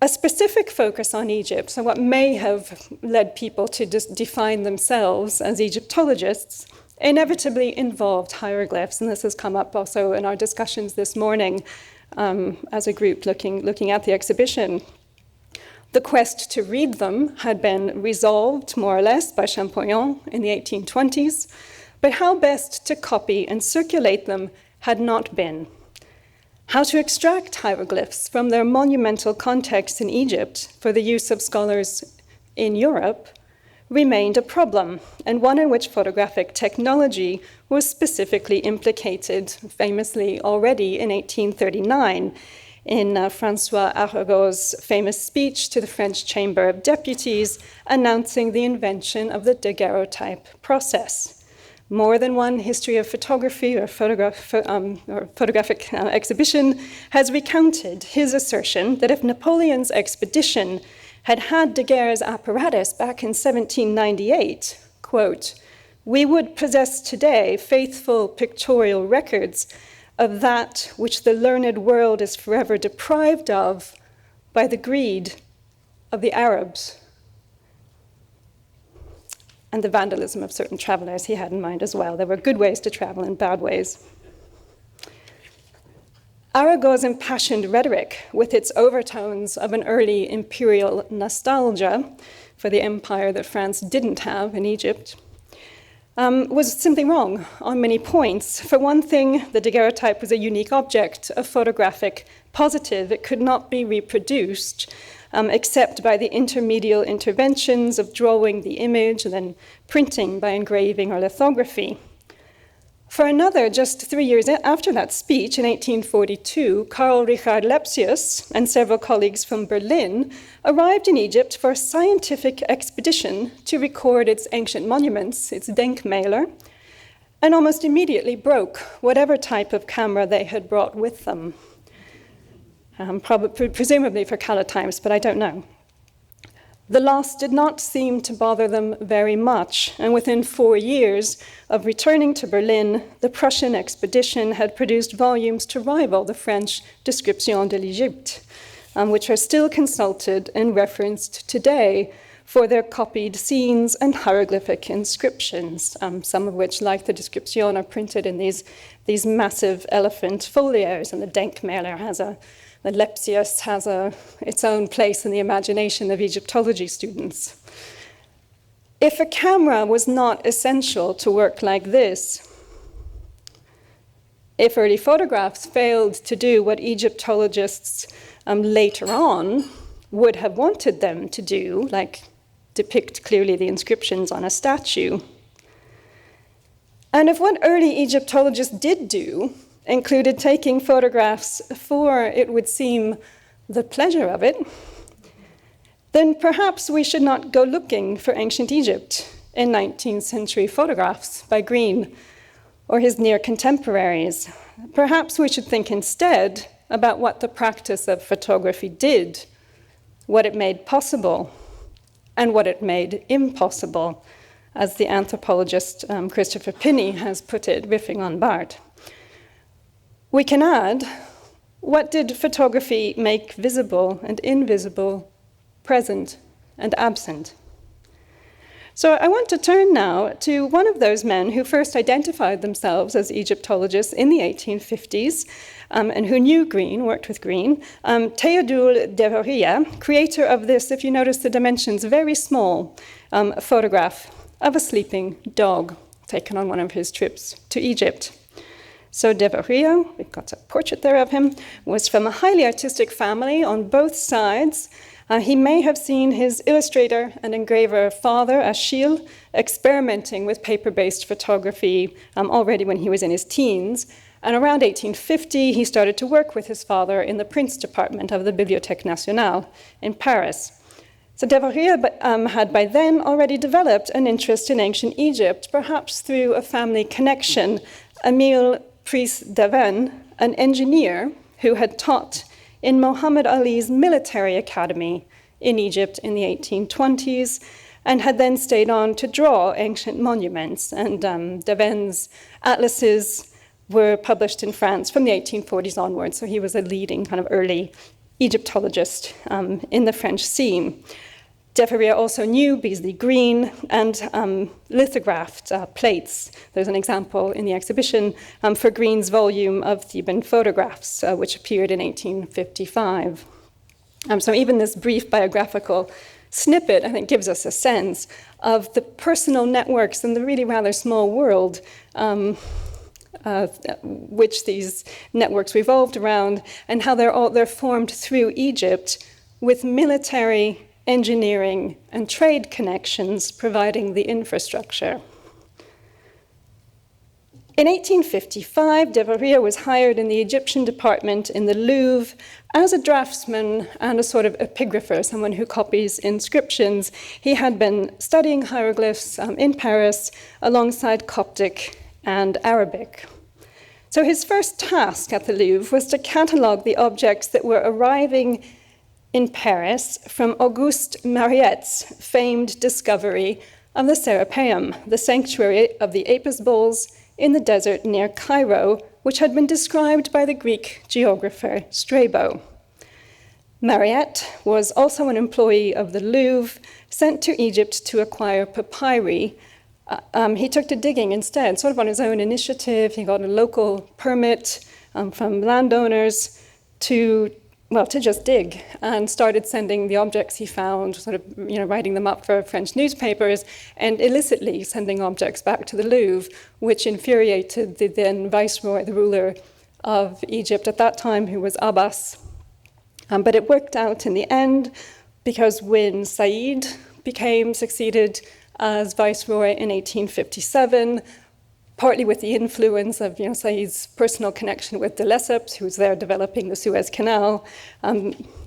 Speaker 4: A specific focus on Egypt, so what may have led people to define themselves as Egyptologists, inevitably involved hieroglyphs, and this has come up also in our discussions this morning as a group looking at the exhibition. The quest to read them had been resolved, more or less, by Champollion in the 1820s, but how best to copy and circulate them had not been. How to extract hieroglyphs from their monumental context in Egypt for the use of scholars in Europe remained a problem, and one in which photographic technology was specifically implicated, famously already in 1839, in François Arago's famous speech to the French Chamber of Deputies announcing the invention of the daguerreotype process. More than one history of photography or photographic exhibition has recounted his assertion that if Napoleon's expedition had had Daguerre's apparatus back in 1798, quote, "we would possess today faithful pictorial records of that which the learned world is forever deprived of by the greed of the Arabs," and the vandalism of certain travelers he had in mind as well. There were good ways to travel and bad ways. Arago's impassioned rhetoric, with its overtones of an early imperial nostalgia for the empire that France didn't have in Egypt, was simply wrong on many points. For one thing, the daguerreotype was a unique object, a photographic positive. It could not be reproduced except by the intermedial interventions of drawing the image and then printing by engraving or lithography. For another, just 3 years after that speech, in 1842, Karl Richard Lepsius and several colleagues from Berlin arrived in Egypt for a scientific expedition to record its ancient monuments, its Denkmäler, and almost immediately broke whatever type of camera they had brought with them. Presumably for color times, but I don't know. The loss did not seem to bother them very much, and within 4 years of returning to Berlin, the Prussian expedition had produced volumes to rival the French Description de l'Égypte, which are still consulted and referenced today for their copied scenes and hieroglyphic inscriptions, some of which, like the Description, are printed in these massive elephant folios, and the Denkmäler the Lepsius has its own place in the imagination of Egyptology students. If a camera was not essential to work like this, If early photographs failed to do what Egyptologists later on would have wanted them to do, like depict clearly the inscriptions on a statue, and if what early Egyptologists did do included taking photographs for, it would seem, the pleasure of it, then perhaps we should not go looking for ancient Egypt in 19th century photographs by Greene or his near contemporaries. Perhaps we should think instead about what the practice of photography did, what it made possible, and what it made impossible, as the anthropologist Christopher Pinney has put it, riffing on Barth. We can add, what did photography make visible and invisible, present and absent? So I want to turn now to one of those men who first identified themselves as Egyptologists in the 1850s and who knew Greene, worked with Greene, Théodule Deveria, creator of this, if you notice the dimensions, very small photograph of a sleeping dog taken on one of his trips to Egypt. So Deveria, we've got a portrait there of him, was from a highly artistic family on both sides. He may have seen his illustrator and engraver father, Achille, experimenting with paper-based photography already when he was in his teens. And around 1850, he started to work with his father in the prints department of the Bibliothèque Nationale in Paris. So Deveria had by then already developed an interest in ancient Egypt, perhaps through a family connection. Emile Price-Daven, an engineer who had taught in Muhammad Ali's military academy in Egypt in the 1820s, and had then stayed on to draw ancient monuments. And Daven's atlases were published in France from the 1840s onwards, so he was a leading kind of early Egyptologist in the French scene. Deveria also knew Beasley Greene and lithographed plates. There's an example in the exhibition for Greene's volume of Theban photographs, which appeared in 1855. So even this brief biographical snippet, I think, gives us a sense of the personal networks and the really rather small world which these networks revolved around, and how they're formed through Egypt with military, engineering, and trade connections providing the infrastructure. In 1855, Deveria was hired in the Egyptian department in the Louvre as a draftsman and a sort of epigrapher, someone who copies inscriptions. He had been studying hieroglyphs in Paris alongside Coptic and Arabic. So his first task at the Louvre was to catalogue the objects that were arriving in Paris from Auguste Mariette's famed discovery of the Serapeum, the sanctuary of the Apis bulls in the desert near Cairo, which had been described by the Greek geographer Strabo. Mariette was also an employee of the Louvre, sent to Egypt to acquire papyri. He took to digging instead, sort of on his own initiative. He got a local permit from landowners to just dig, and started sending the objects he found, sort of, writing them up for French newspapers, and illicitly sending objects back to the Louvre, which infuriated the then viceroy, the ruler of Egypt at that time, who was Abbas. But it worked out in the end, because when Said succeeded as viceroy in 1857, partly with the influence of Said's personal connection with de Lesseps, who was there developing the Suez Canal.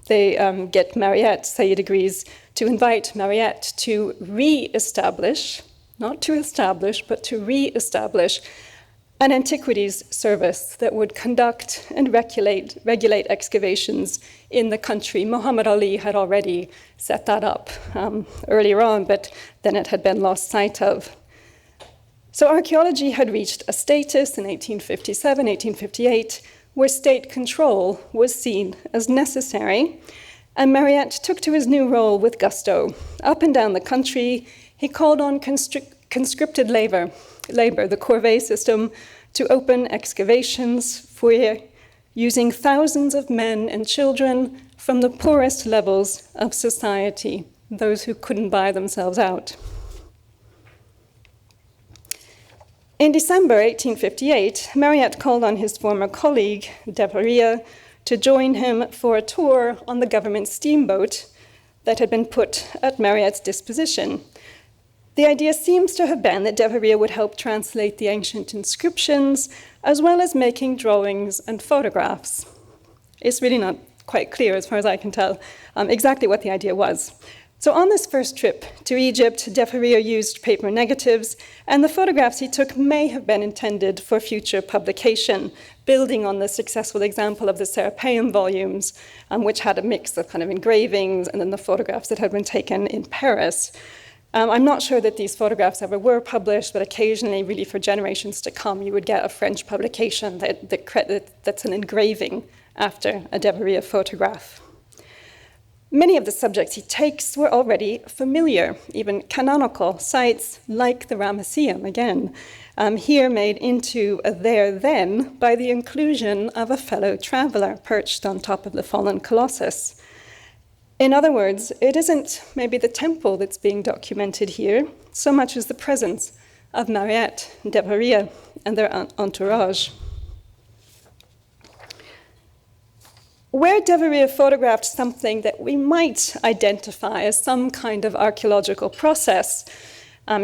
Speaker 4: They get Mariette. Said agrees to invite Mariette to re-establish, not to establish, but to re-establish an antiquities service that would conduct and regulate excavations in the country. Muhammad Ali had already set that up earlier on, but then it had been lost sight of. So archaeology had reached a status in 1857, 1858, where state control was seen as necessary, and Mariette took to his new role with gusto. Up and down the country, he called on conscripted labor, the corvée system, to open excavations for using thousands of men and children from the poorest levels of society, those who couldn't buy themselves out. In December 1858, Mariette called on his former colleague, Deveria, to join him for a tour on the government steamboat that had been put at Mariette's disposition. The idea seems to have been that Deveria would help translate the ancient inscriptions, as well as making drawings and photographs. It's really not quite clear, as far as I can tell, exactly what the idea was. So on this first trip to Egypt, Deveria used paper negatives, and the photographs he took may have been intended for future publication, building on the successful example of the Serapeum volumes, which had a mix of kind of engravings and then the photographs that had been taken in Paris. I'm not sure that these photographs ever were published, but occasionally, really for generations to come, you would get a French publication that's an engraving after a Deveria photograph. Many of the subjects he takes were already familiar, even canonical, sites like the Ramesseum, again, here made into a there then by the inclusion of a fellow traveler perched on top of the fallen Colossus. In other words, it isn't maybe the temple that's being documented here, so much as the presence of Mariette, Deveria, and their entourage. Where Deveria photographed something that we might identify as some kind of archaeological process,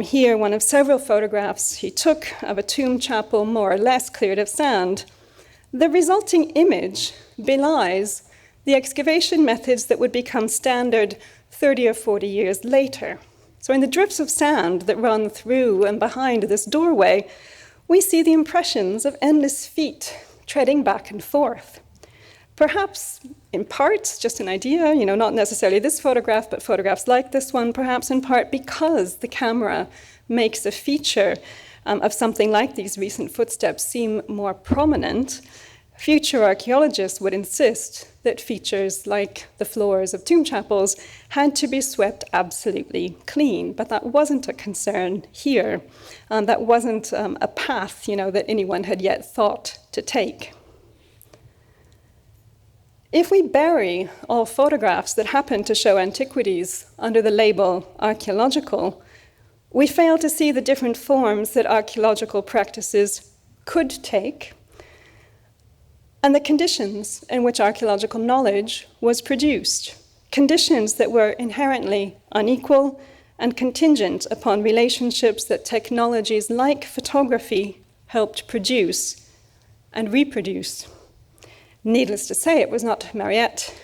Speaker 4: here one of several photographs he took of a tomb chapel more or less cleared of sand, the resulting image belies the excavation methods that would become standard 30 or 40 years later. So in the drifts of sand that run through and behind this doorway, we see the impressions of endless feet treading back and forth. Perhaps in part, just an idea, not necessarily this photograph, but photographs like this one, perhaps in part because the camera makes a feature of something like these recent footsteps seem more prominent. Future archaeologists would insist that features like the floors of tomb chapels had to be swept absolutely clean, but that wasn't a concern here. That wasn't a path, that anyone had yet thought to take. If we bury all photographs that happen to show antiquities under the label archaeological, we fail to see the different forms that archaeological practices could take and the conditions in which archaeological knowledge was produced, conditions that were inherently unequal and contingent upon relationships that technologies like photography helped produce and reproduce. Needless to say, it was not Mariette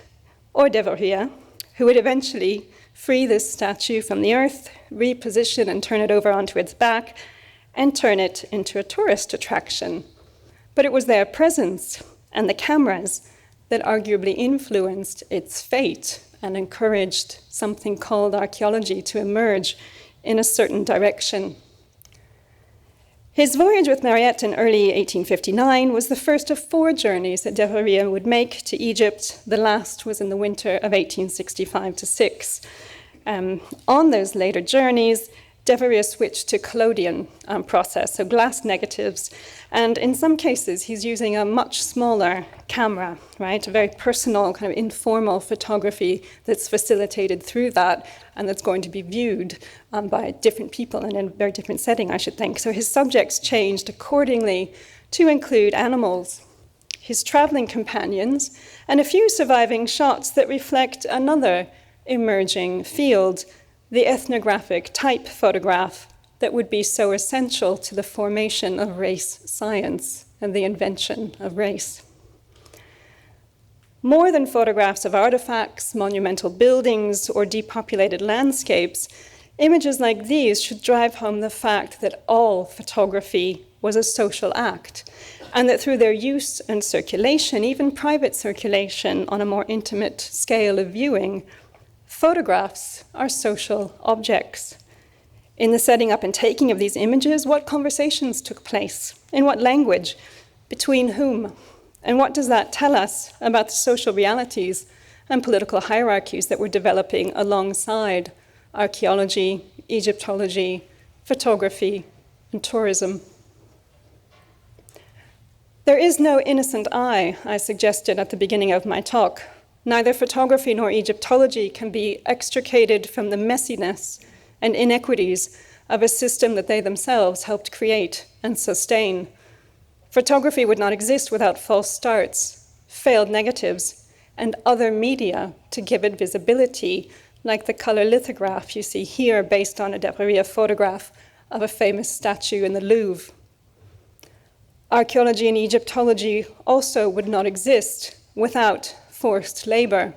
Speaker 4: or Deveria who would eventually free this statue from the earth, reposition and turn it over onto its back, and turn it into a tourist attraction. But it was their presence and the cameras that arguably influenced its fate and encouraged something called archaeology to emerge in a certain direction. His voyage with Mariette in early 1859 was the first of 4 journeys that Deveria would make to Egypt. The last was in the winter of 1865-6. On those later journeys, Deveria switched to collodion process, so glass negatives, and in some cases he's using a much smaller camera, right? A very personal, kind of informal photography that's facilitated through that and that's going to be viewed by different people and in a very different setting, I should think. So his subjects changed accordingly to include animals, his traveling companions, and a few surviving shots that reflect another emerging field, the ethnographic type photograph that would be so essential to the formation of race science and the invention of race. More than photographs of artifacts, monumental buildings, or depopulated landscapes, images like these should drive home the fact that all photography was a social act, and that through their use and circulation, even private circulation on a more intimate scale of viewing, photographs are social objects. In the setting up and taking of these images, what conversations took place? In what language? Between whom? And what does that tell us about the social realities and political hierarchies that were developing alongside archaeology, Egyptology, photography, and tourism? There is no innocent eye, I suggested at the beginning of my talk. Neither photography nor Egyptology can be extricated from the messiness and inequities of a system that they themselves helped create and sustain. Photography would not exist without false starts, failed negatives, and other media to give it visibility, like the color lithograph you see here based on a Debreria photograph of a famous statue in the Louvre. Archaeology and Egyptology also would not exist without forced labor,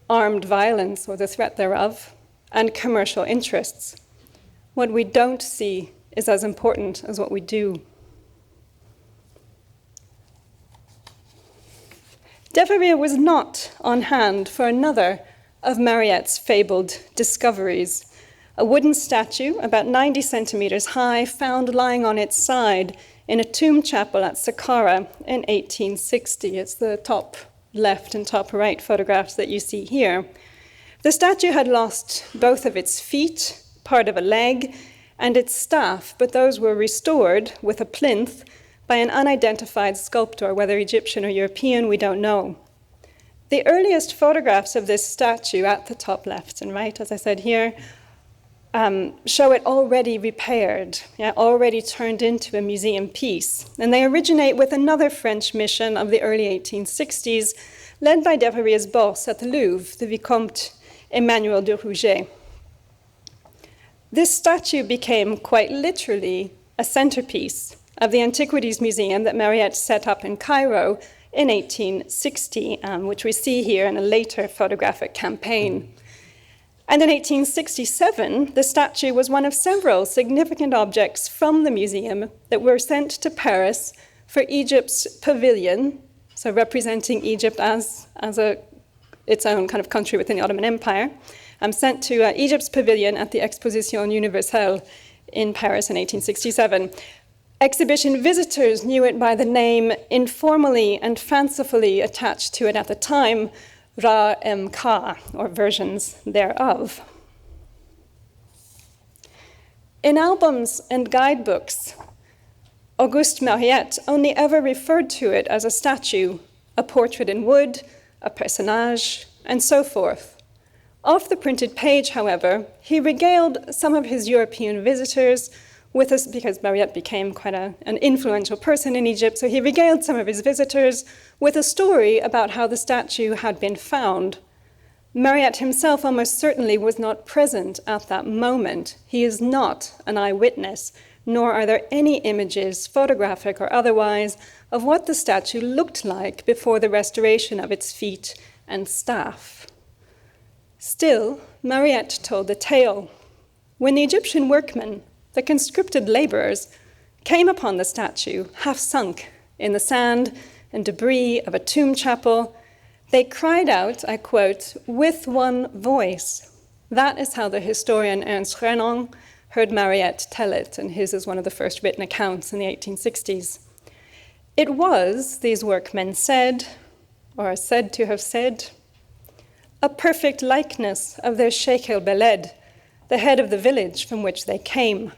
Speaker 4: armed violence or the threat thereof, and commercial interests. What we don't see is as important as what we do. Debreria was not on hand for another of Mariette's fabled discoveries, a wooden statue about 90 centimeters high found lying on its side in a tomb chapel at Saqqara in 1860. It's the top left and top right photographs that you see here. The statue had lost both of its feet, part of a leg, and its staff, but those were restored with a plinth by an unidentified sculptor, whether Egyptian or European, we don't know. The earliest photographs of this statue at the top left and right, as I said here, show it already repaired, already turned into a museum piece. And they originate with another French mission of the early 1860s, led by Debreria's boss at the Louvre, the Vicomte Emmanuel de Rouget. This statue became quite literally a centerpiece of the Antiquities Museum that Mariette set up in Cairo in 1860, which we see here in a later photographic campaign. And in 1867, the statue was one of several significant objects from the museum that were sent to Paris for Egypt's pavilion, so representing Egypt as its own kind of country within the Ottoman Empire, sent to Egypt's pavilion at the Exposition Universelle in Paris in 1867. Exhibition visitors knew it by the name informally and fancifully attached to it at the time, Ra MK, or versions thereof. In albums and guidebooks, Auguste Mariette only ever referred to it as a statue, a portrait in wood, a personnage, and so forth. Off the printed page, however, he regaled some of his European visitors with us, because Mariette became quite an influential person in Egypt, so he regaled some of his visitors with a story about how the statue had been found. Mariette himself almost certainly was not present at that moment. He is not an eyewitness, nor are there any images, photographic or otherwise, of what the statue looked like before the restoration of its feet and staff. Still, Mariette told the tale. When the Egyptian workmen, the conscripted laborers, came upon the statue, half sunk in the sand and debris of a tomb chapel, they cried out, I quote, with one voice. That is how the historian Ernst Renan heard Mariette tell it, and his is one of the first written accounts in the 1860s. It was, these workmen said, or are said to have said, a perfect likeness of their Sheikh el-Beled, the head of the village from which they came.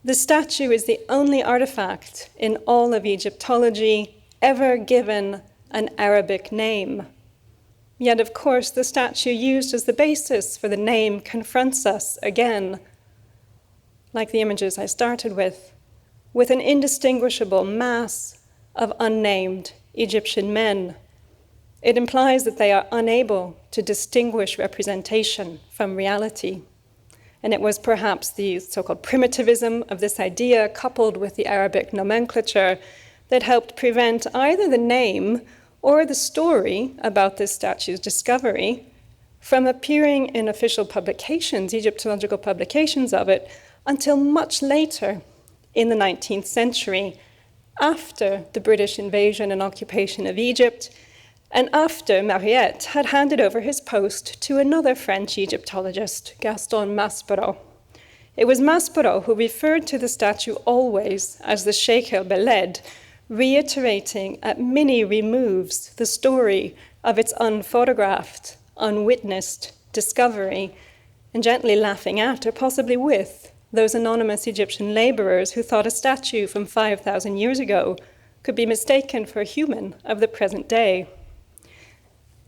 Speaker 4: The statue is the only artifact in all of Egyptology ever given an Arabic name. Yet, of course, the statue used as the basis for the name confronts us again, like the images I started with an indistinguishable mass of unnamed Egyptian men. It implies that they are unable to distinguish representation from reality. And it was perhaps the so-called primitivism of this idea, coupled with the Arabic nomenclature, that helped prevent either the name or the story about this statue's discovery from appearing in official publications, Egyptological publications of it, until much later in the 19th century, after the British invasion and occupation of Egypt, and after Mariette had handed over his post to another French Egyptologist, Gaston Maspero. It was Maspero who referred to the statue always as the Sheikh el-Beled, reiterating at many removes the story of its unphotographed, unwitnessed discovery, and gently laughing at, or possibly with, those anonymous Egyptian laborers who thought a statue from 5,000 years ago could be mistaken for a human of the present day.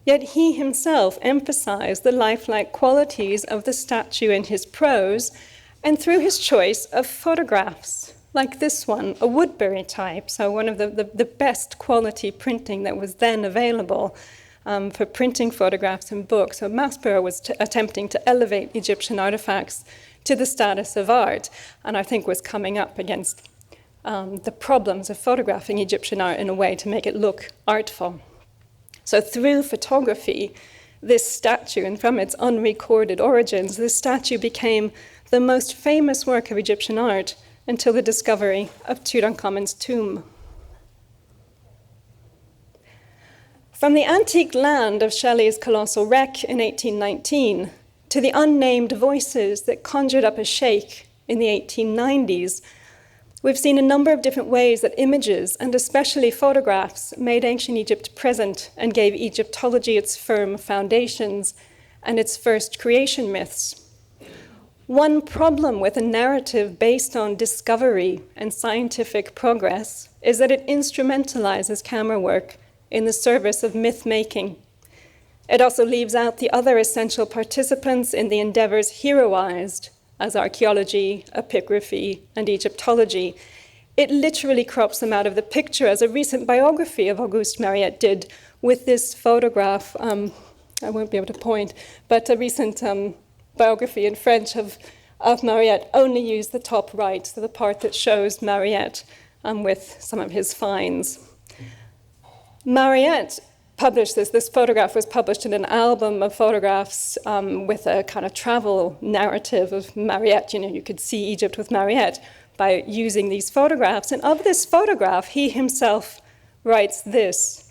Speaker 4: Yet he himself emphasized the lifelike qualities of the statue in his prose, and through his choice of photographs, like this one, a Woodbury type, so one of the best quality printing that was then available for printing photographs and books. So Maspero was attempting to elevate Egyptian artifacts to the status of art, and I think was coming up against the problems of photographing Egyptian art in a way to make it look artful. So through photography, this statue, and from its unrecorded origins, this statue became the most famous work of Egyptian art until the discovery of Tutankhamun's tomb. From the antique land of Shelley's colossal wreck in 1819 to the unnamed voices that conjured up a sheikh in the 1890s, we've seen a number of different ways that images, and especially photographs, made ancient Egypt present and gave Egyptology its firm foundations and its first creation myths. One problem with a narrative based on discovery and scientific progress is that it instrumentalizes camera work in the service of myth-making. It also leaves out the other essential participants in the endeavors heroized as archaeology, epigraphy, and Egyptology. It literally crops them out of the picture, as a recent biography of Auguste Mariette did with this photograph. I won't be able to point, but a recent biography in French of Mariette only used the top right, so the part that shows Mariette with some of his finds. Mariette published this photograph was published in an album of photographs with a kind of travel narrative of Mariette. You know, you could see Egypt with Mariette by using these photographs. And of this photograph, he himself writes this: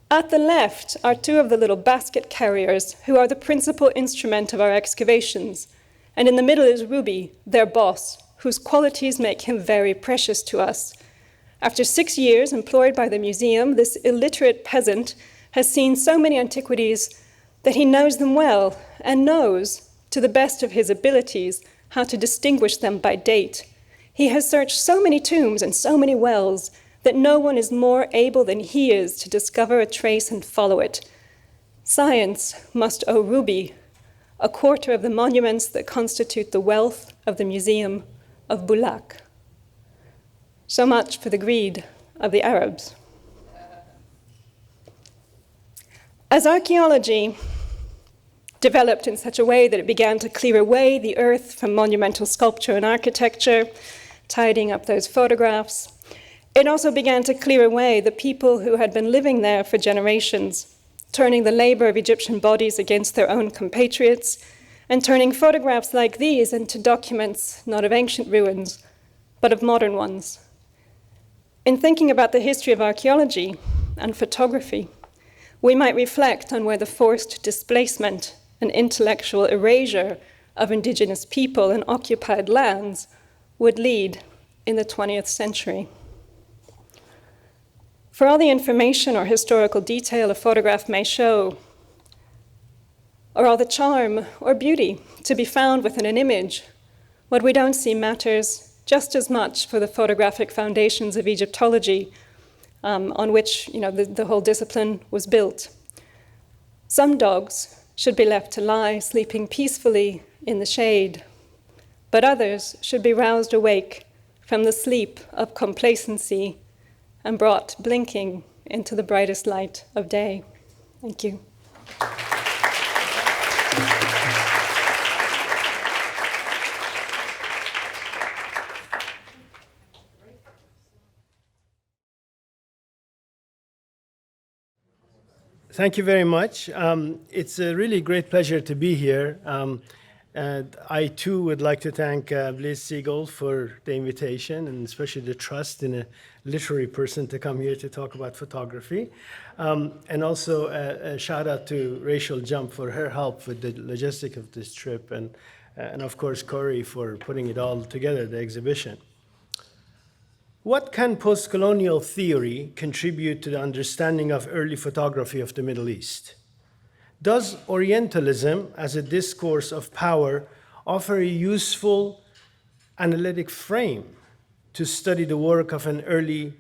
Speaker 4: "At the left are two of the little basket carriers who are the principal instrument of our excavations. And in the middle is Ruby, their boss, whose qualities make him very precious to us. After 6 years employed by the museum, this illiterate peasant has seen so many antiquities that he knows them well and knows, to the best of his abilities, how to distinguish them by date. He has searched so many tombs and so many wells that no one is more able than he is to discover a trace and follow it. Science must owe Ruby a quarter of the monuments that constitute the wealth of the Museum of Bulaq." So much for the greed of the Arabs. As archaeology developed in such a way that it began to clear away the earth from monumental sculpture and architecture, tidying up those photographs, it also began to clear away the people who had been living there for generations, turning the labor of Egyptian bodies against their own compatriots, and turning photographs like these into documents not of ancient ruins, but of modern ones. In thinking about the history of archaeology and photography, we might reflect on where the forced displacement and intellectual erasure of indigenous people in occupied lands would lead in the 20th century. For all the information or historical detail a photograph may show, or all the charm or beauty to be found within an image, what we don't see matters just as much for the photographic foundations of Egyptology, on which the whole discipline was built. Some dogs should be left to lie sleeping peacefully in the shade, but others should be roused awake from the sleep of complacency and brought blinking into the brightest light of day. Thank you.
Speaker 5: Thank you very much. It's a really great pleasure to be here. And I too would like to thank Liz Siegel for the invitation, and especially the trust in a literary person to come here to talk about photography. And also a shout out to Rachel Jump for her help with the logistics of this trip, and of course Corey for putting it all together, the exhibition. What can postcolonial theory contribute to the understanding of early photography of the Middle East? Does Orientalism as a discourse of power offer a useful analytic frame to study the work of an early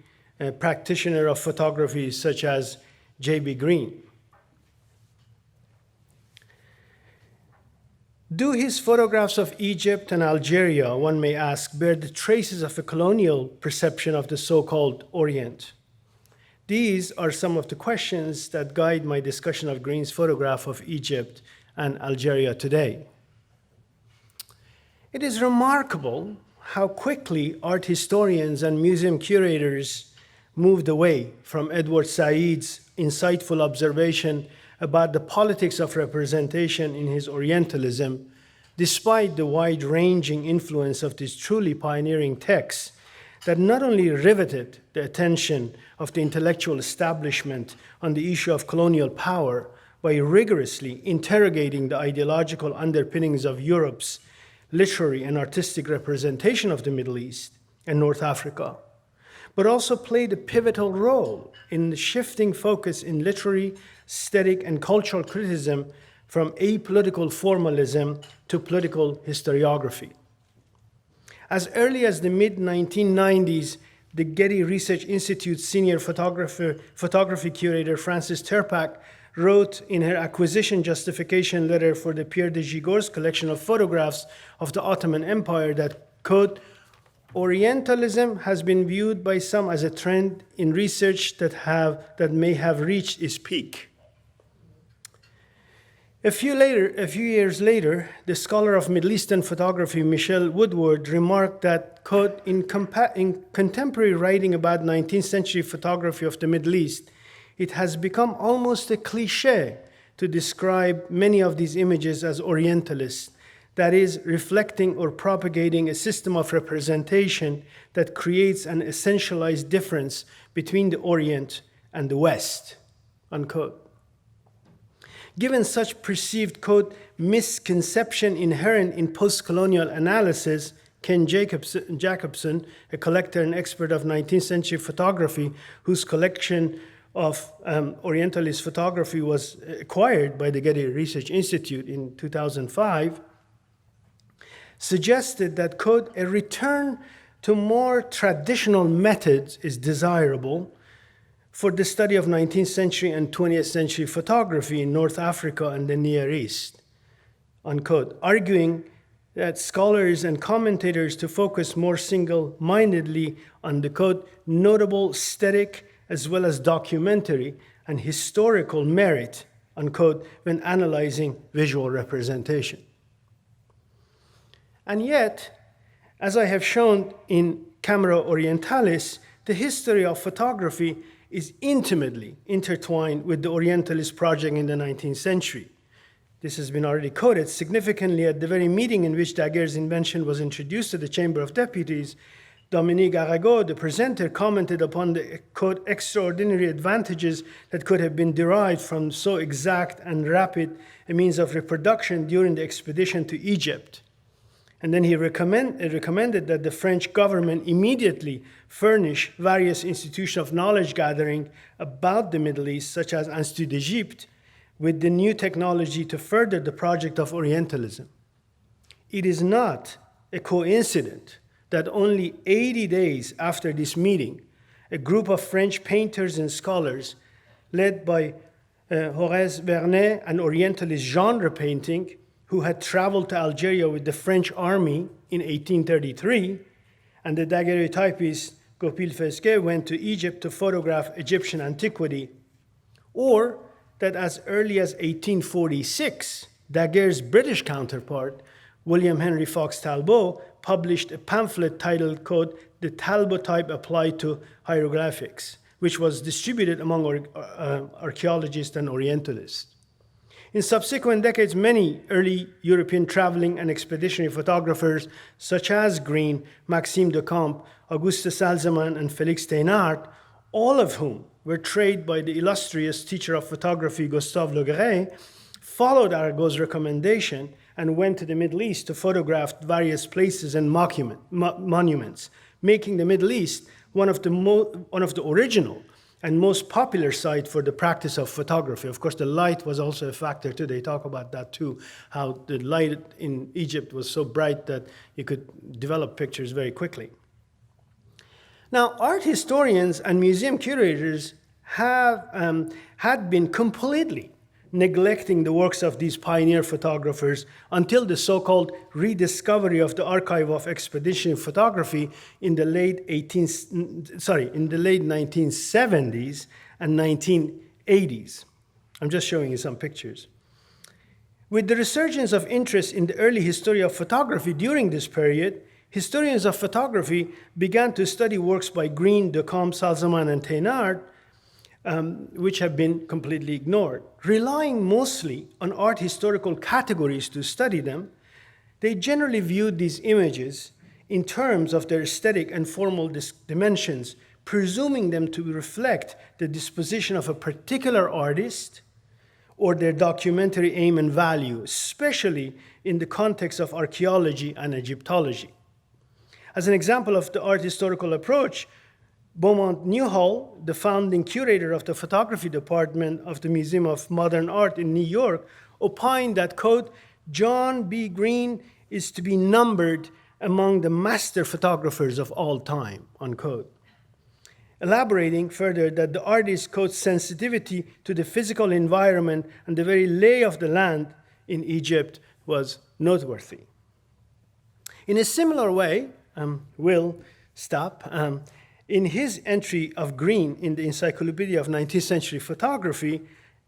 Speaker 5: practitioner of photography such as J.B. Greene? Do his photographs of Egypt and Algeria, one may ask, bear the traces of a colonial perception of the so-called Orient? These are some of the questions that guide my discussion of Greene's photograph of Egypt and Algeria today. It is remarkable how quickly art historians and museum curators moved away from Edward Said's insightful observation about the politics of representation in his Orientalism, despite the wide-ranging influence of this truly pioneering text that not only riveted the attention of the intellectual establishment on the issue of colonial power by rigorously interrogating the ideological underpinnings of Europe's literary and artistic representation of the Middle East and North Africa, but also played a pivotal role in the shifting focus in literary, aesthetic, and cultural criticism from apolitical formalism to political historiography. As early as the mid-1990s, the Getty Research Institute's senior photography curator, Frances Terpak, wrote in her acquisition justification letter for the Pierre de Gigord's collection of photographs of the Ottoman Empire that, quote, Orientalism has been viewed by some as a trend in research that may have reached its peak. A few years later, the scholar of Middle Eastern photography, Michel Woodward, remarked that, quote, in contemporary writing about 19th century photography of the Middle East, it has become almost a cliché to describe many of these images as Orientalist, that is, reflecting or propagating a system of representation that creates an essentialized difference between the Orient and the West, unquote. Given such perceived, quote, misconception inherent in post-colonial analysis, Ken Jacobson, a collector and expert of 19th century photography, whose collection of Orientalist photography was acquired by the Getty Research Institute in 2005, suggested that, quote, a return to more traditional methods is desirable for the study of 19th century and 20th century photography in North Africa and the Near East, unquote, arguing that scholars and commentators to focus more single-mindedly on the, quote, notable aesthetic as well as documentary and historical merit, unquote, when analyzing visual representation. And yet, as I have shown in Camera Orientalis, the history of photography is intimately intertwined with the Orientalist project in the 19th century. This has been already quoted. Significantly, at the very meeting in which Daguerre's invention was introduced to the Chamber of Deputies, Dominique Arago, the presenter, commented upon the, quote, extraordinary advantages that could have been derived from so exact and rapid a means of reproduction during the expedition to Egypt. And then he recommended that the French government immediately furnish various institutions of knowledge gathering about the Middle East, such as Institut d'Egypte, with the new technology to further the project of Orientalism. It is not a coincidence that only 80 days after this meeting, a group of French painters and scholars, led by Horace Vernet, an Orientalist genre painting, who had traveled to Algeria with the French army in 1833, and the daguerreotypist Goupil Fesquet went to Egypt to photograph Egyptian antiquity, or that as early as 1846, Daguerre's British counterpart, William Henry Fox Talbot, published a pamphlet titled, quote, The Talbot Type Applied to Hieroglyphics, which was distributed among archaeologists and Orientalists. In subsequent decades, many early European traveling and expeditionary photographers, such as Greene, Maxime de Camp, Auguste Salzeman, and Félix Thénard, all of whom were trained by the illustrious teacher of photography, Gustave Le Gray, followed Arago's recommendation and went to the Middle East to photograph various places and monuments, making the Middle East one of the original and most popular site for the practice of photography. Of course, the light was also a factor too. They talk about that too, how the light in Egypt was so bright that you could develop pictures very quickly. Now, art historians and museum curators have had been completely neglecting the works of these pioneer photographers until the so-called rediscovery of the archive of expedition photography in the late 1970s and 1980s. I'm just showing you some pictures. With the resurgence of interest in the early history of photography during this period, historians of photography began to study works by Greene, Decombe, Salzaman, and Thénard, which have been completely ignored. Relying mostly on art historical categories to study them, they generally viewed these images in terms of their aesthetic and formal dimensions, presuming them to reflect the disposition of a particular artist or their documentary aim and value, especially in the context of archaeology and Egyptology. As an example of the art historical approach, Beaumont Newhall, the founding curator of the photography department of the Museum of Modern Art in New York, opined that, quote, John B. Greene is to be numbered among the master photographers of all time, unquote. Elaborating further that the artist's, quote, sensitivity to the physical environment and the very lay of the land in Egypt was noteworthy. In a similar way, Will Stapp, in his entry of Greene in the Encyclopedia of 19th Century Photography,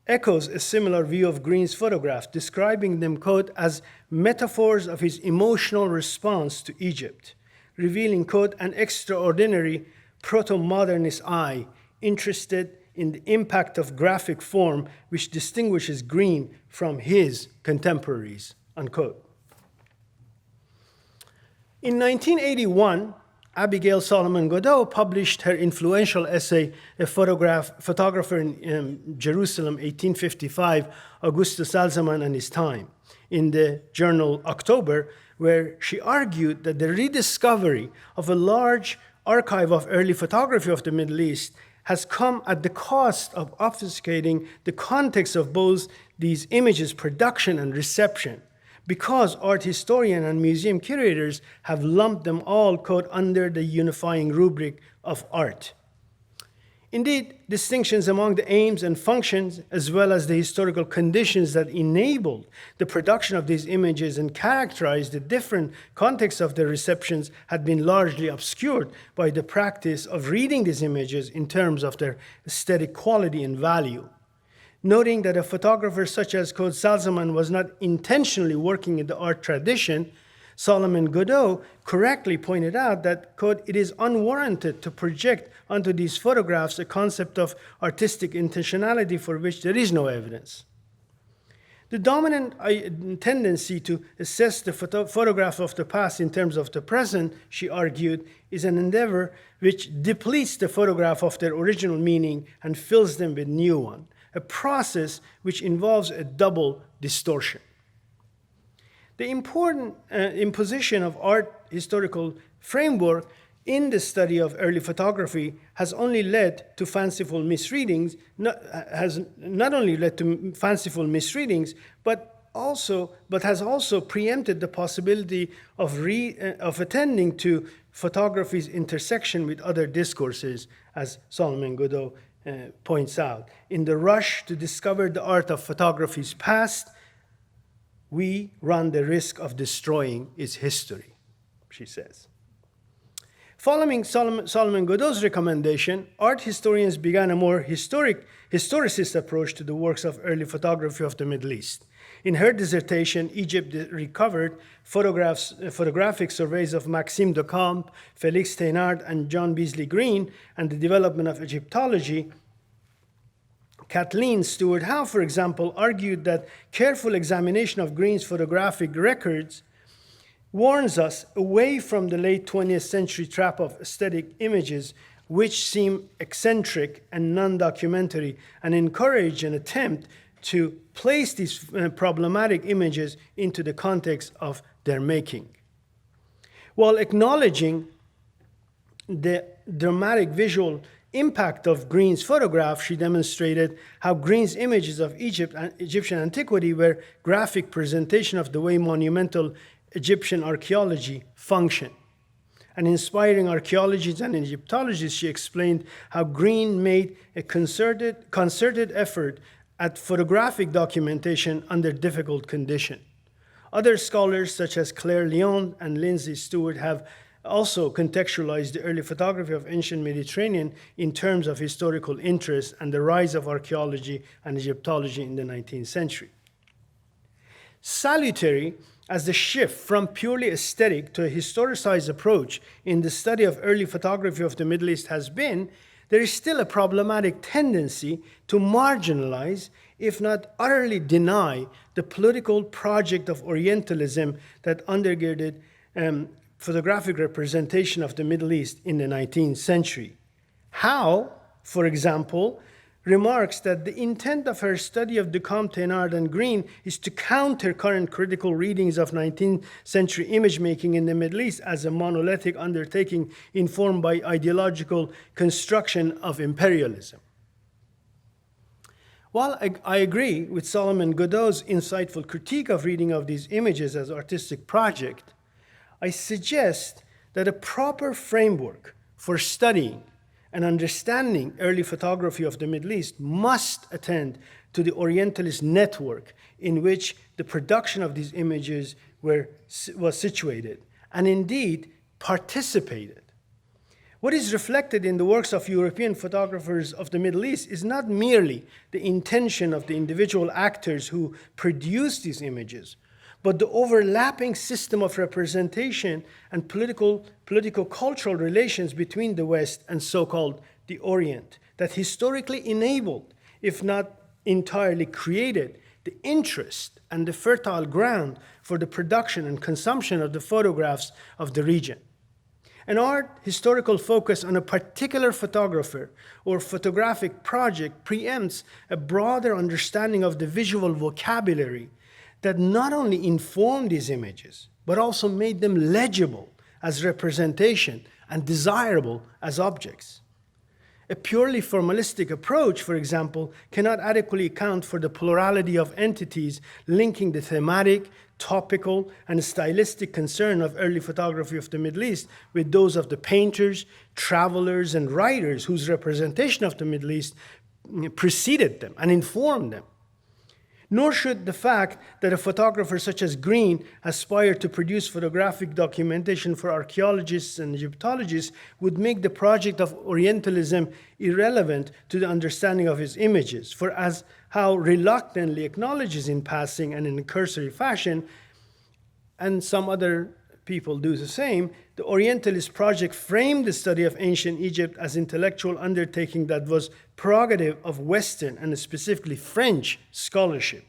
Speaker 5: echoes a similar view of Greene's photographs, describing them, quote, as metaphors of his emotional response to Egypt, revealing, quote, an extraordinary proto-modernist eye interested in the impact of graphic form which distinguishes Greene from his contemporaries, unquote. In 1981, Abigail Solomon Godeau published her influential essay, A Photographer in Jerusalem, 1855, Augustus Salzaman and His Time, in the journal October, where she argued that the rediscovery of a large archive of early photography of the Middle East has come at the cost of obfuscating the context of both these images' production and reception, because art historians and museum curators have lumped them all, quote, under the unifying rubric of art. Indeed, distinctions among the aims and functions, as well as the historical conditions that enabled the production of these images and characterized the different contexts of their receptions, had been largely obscured by the practice of reading these images in terms of their aesthetic quality and value. Noting that a photographer such as, quote, Salzaman was not intentionally working in the art tradition, Solomon Godeau correctly pointed out that, quote, it is unwarranted to project onto these photographs a concept of artistic intentionality for which there is no evidence. The dominant tendency to assess the photograph of the past in terms of the present, she argued, is an endeavor which depletes the photograph of their original meaning and fills them with new one, a process which involves a double distortion. The important imposition of art historical framework in the study of early photography has only led to fanciful misreadings, has not only led to fanciful misreadings, but has also preempted the possibility of attending to photography's intersection with other discourses, as Solomon Godeau points out. In the rush to discover the art of photography's past, we run the risk of destroying its history, she says. Following Solomon Godeau's recommendation, art historians began a more historicist approach to the works of early photography of the Middle East. In her dissertation, Egypt Recovered, photographic surveys of Maxime Decombe, Félix Thénard, and John Beasley Greene, and the development of Egyptology, Kathleen Stewart Howe, for example, argued that careful examination of Greene's photographic records warns us away from the late 20th century trap of aesthetic images, which seem eccentric and non-documentary, and encourage an attempt to place these problematic images into the context of their making. While acknowledging the dramatic visual impact of Greene's photograph, she demonstrated how Greene's images of Egypt and Egyptian antiquity were graphic presentation of the way monumental Egyptian archaeology functioned. And inspiring archaeologists and Egyptologists, she explained how Greene made a concerted effort at photographic documentation under difficult conditions. Other scholars, such as Claire Lyon and Lindsay Stewart, have also contextualized the early photography of ancient Mediterranean in terms of historical interest and the rise of archaeology and Egyptology in the 19th century. Salutary as the shift from purely aesthetic to a historicized approach in the study of early photography of the Middle East has been, there is still a problematic tendency to marginalize, if not utterly deny, the political project of Orientalism that undergirded photographic representation of the Middle East in the 19th century. Howe, for example, remarks that the intent of her study of Duchamp, Thénard, and Greene is to counter current critical readings of 19th century image making in the Middle East as a monolithic undertaking informed by ideological construction of imperialism. While I agree with Solomon Godot's insightful critique of reading of these images as artistic project, I suggest that a proper framework for studying and understanding early photography of the Middle East must attend to the Orientalist network in which the production of these images was situated, and indeed participated. What is reflected in the works of European photographers of the Middle East is not merely the intention of the individual actors who produced these images, but the overlapping system of representation and political-cultural relations between the West and so-called the Orient that historically enabled, if not entirely created, the interest and the fertile ground for the production and consumption of the photographs of the region. An art historical focus on a particular photographer or photographic project preempts a broader understanding of the visual vocabulary that not only informed these images, but also made them legible as representation and desirable as objects. A purely formalistic approach, for example, cannot adequately account for the plurality of entities linking the thematic, topical, and stylistic concern of early photography of the Middle East with those of the painters, travelers, and writers whose representation of the Middle East preceded them and informed them. Nor should the fact that a photographer such as Greene aspired to produce photographic documentation for archaeologists and Egyptologists would make the project of Orientalism irrelevant to the understanding of his images. For as Howe reluctantly acknowledges in passing and in a cursory fashion, and some other people do the same, the Orientalist project framed the study of ancient Egypt as intellectual undertaking that was prerogative of Western and specifically French scholarship.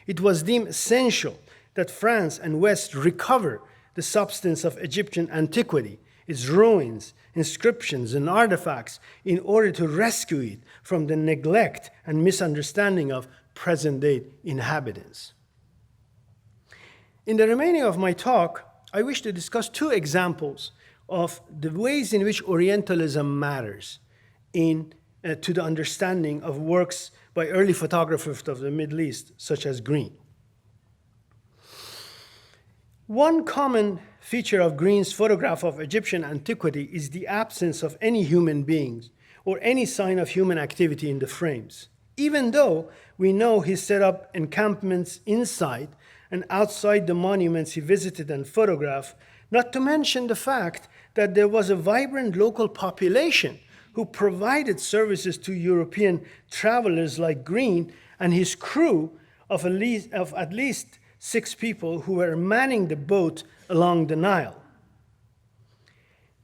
Speaker 5: It was deemed essential that France and West recover the substance of Egyptian antiquity, its ruins, inscriptions, and artifacts, in order to rescue it from the neglect and misunderstanding of present-day inhabitants. In the remaining of my talk, I wish to discuss two examples of the ways in which Orientalism matters to the understanding of works by early photographers of the Middle East, such as Greene. One common feature of Greene's photograph of Egyptian antiquity is the absence of any human beings or any sign of human activity in the frames, even though we know he set up encampments inside and outside the monuments he visited and photographed, not to mention the fact that there was a vibrant local population who provided services to European travelers like Greene and his crew of at least 6 people who were manning the boat along the Nile.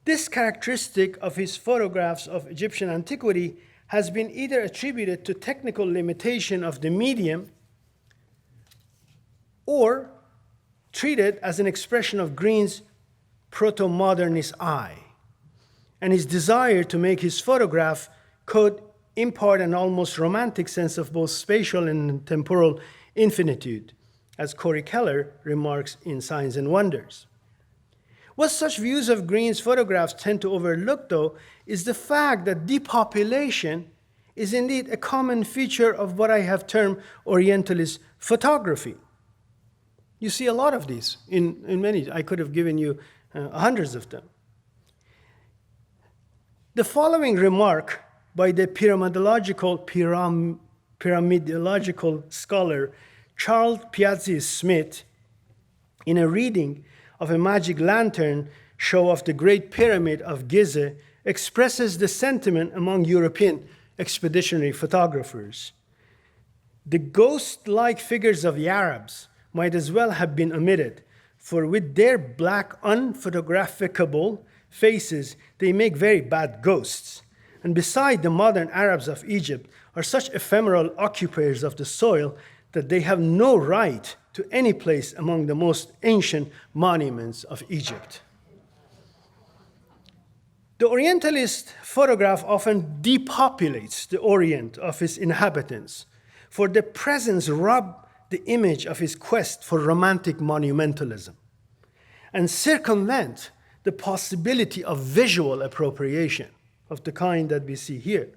Speaker 5: This characteristic of his photographs of Egyptian antiquity has been either attributed to technical limitation of the medium or treated as an expression of Greene's proto-modernist eye, and his desire to make his photograph could impart an almost romantic sense of both spatial and temporal infinitude, as Corey Keller remarks in Signs and Wonders. What such views of Greene's photographs tend to overlook, though, is the fact that depopulation is indeed a common feature of what I have termed Orientalist photography. You see a lot of these in many. I could have given you hundreds of them. The following remark by the pyramidological pyramidological scholar Charles Piazzi Smith, in a reading of a magic lantern show of the Great Pyramid of Giza, expresses the sentiment among European expeditionary photographers. The ghost-like figures of the Arabs might as well have been omitted, for with their black, unphotographicable faces, they make very bad ghosts. And beside, the modern Arabs of Egypt are such ephemeral occupiers of the soil that they have no right to any place among the most ancient monuments of Egypt. The Orientalist photograph often depopulates the Orient of its inhabitants, for the presence rob the image of his quest for romantic monumentalism and circumvent the possibility of visual appropriation of the kind that we see here.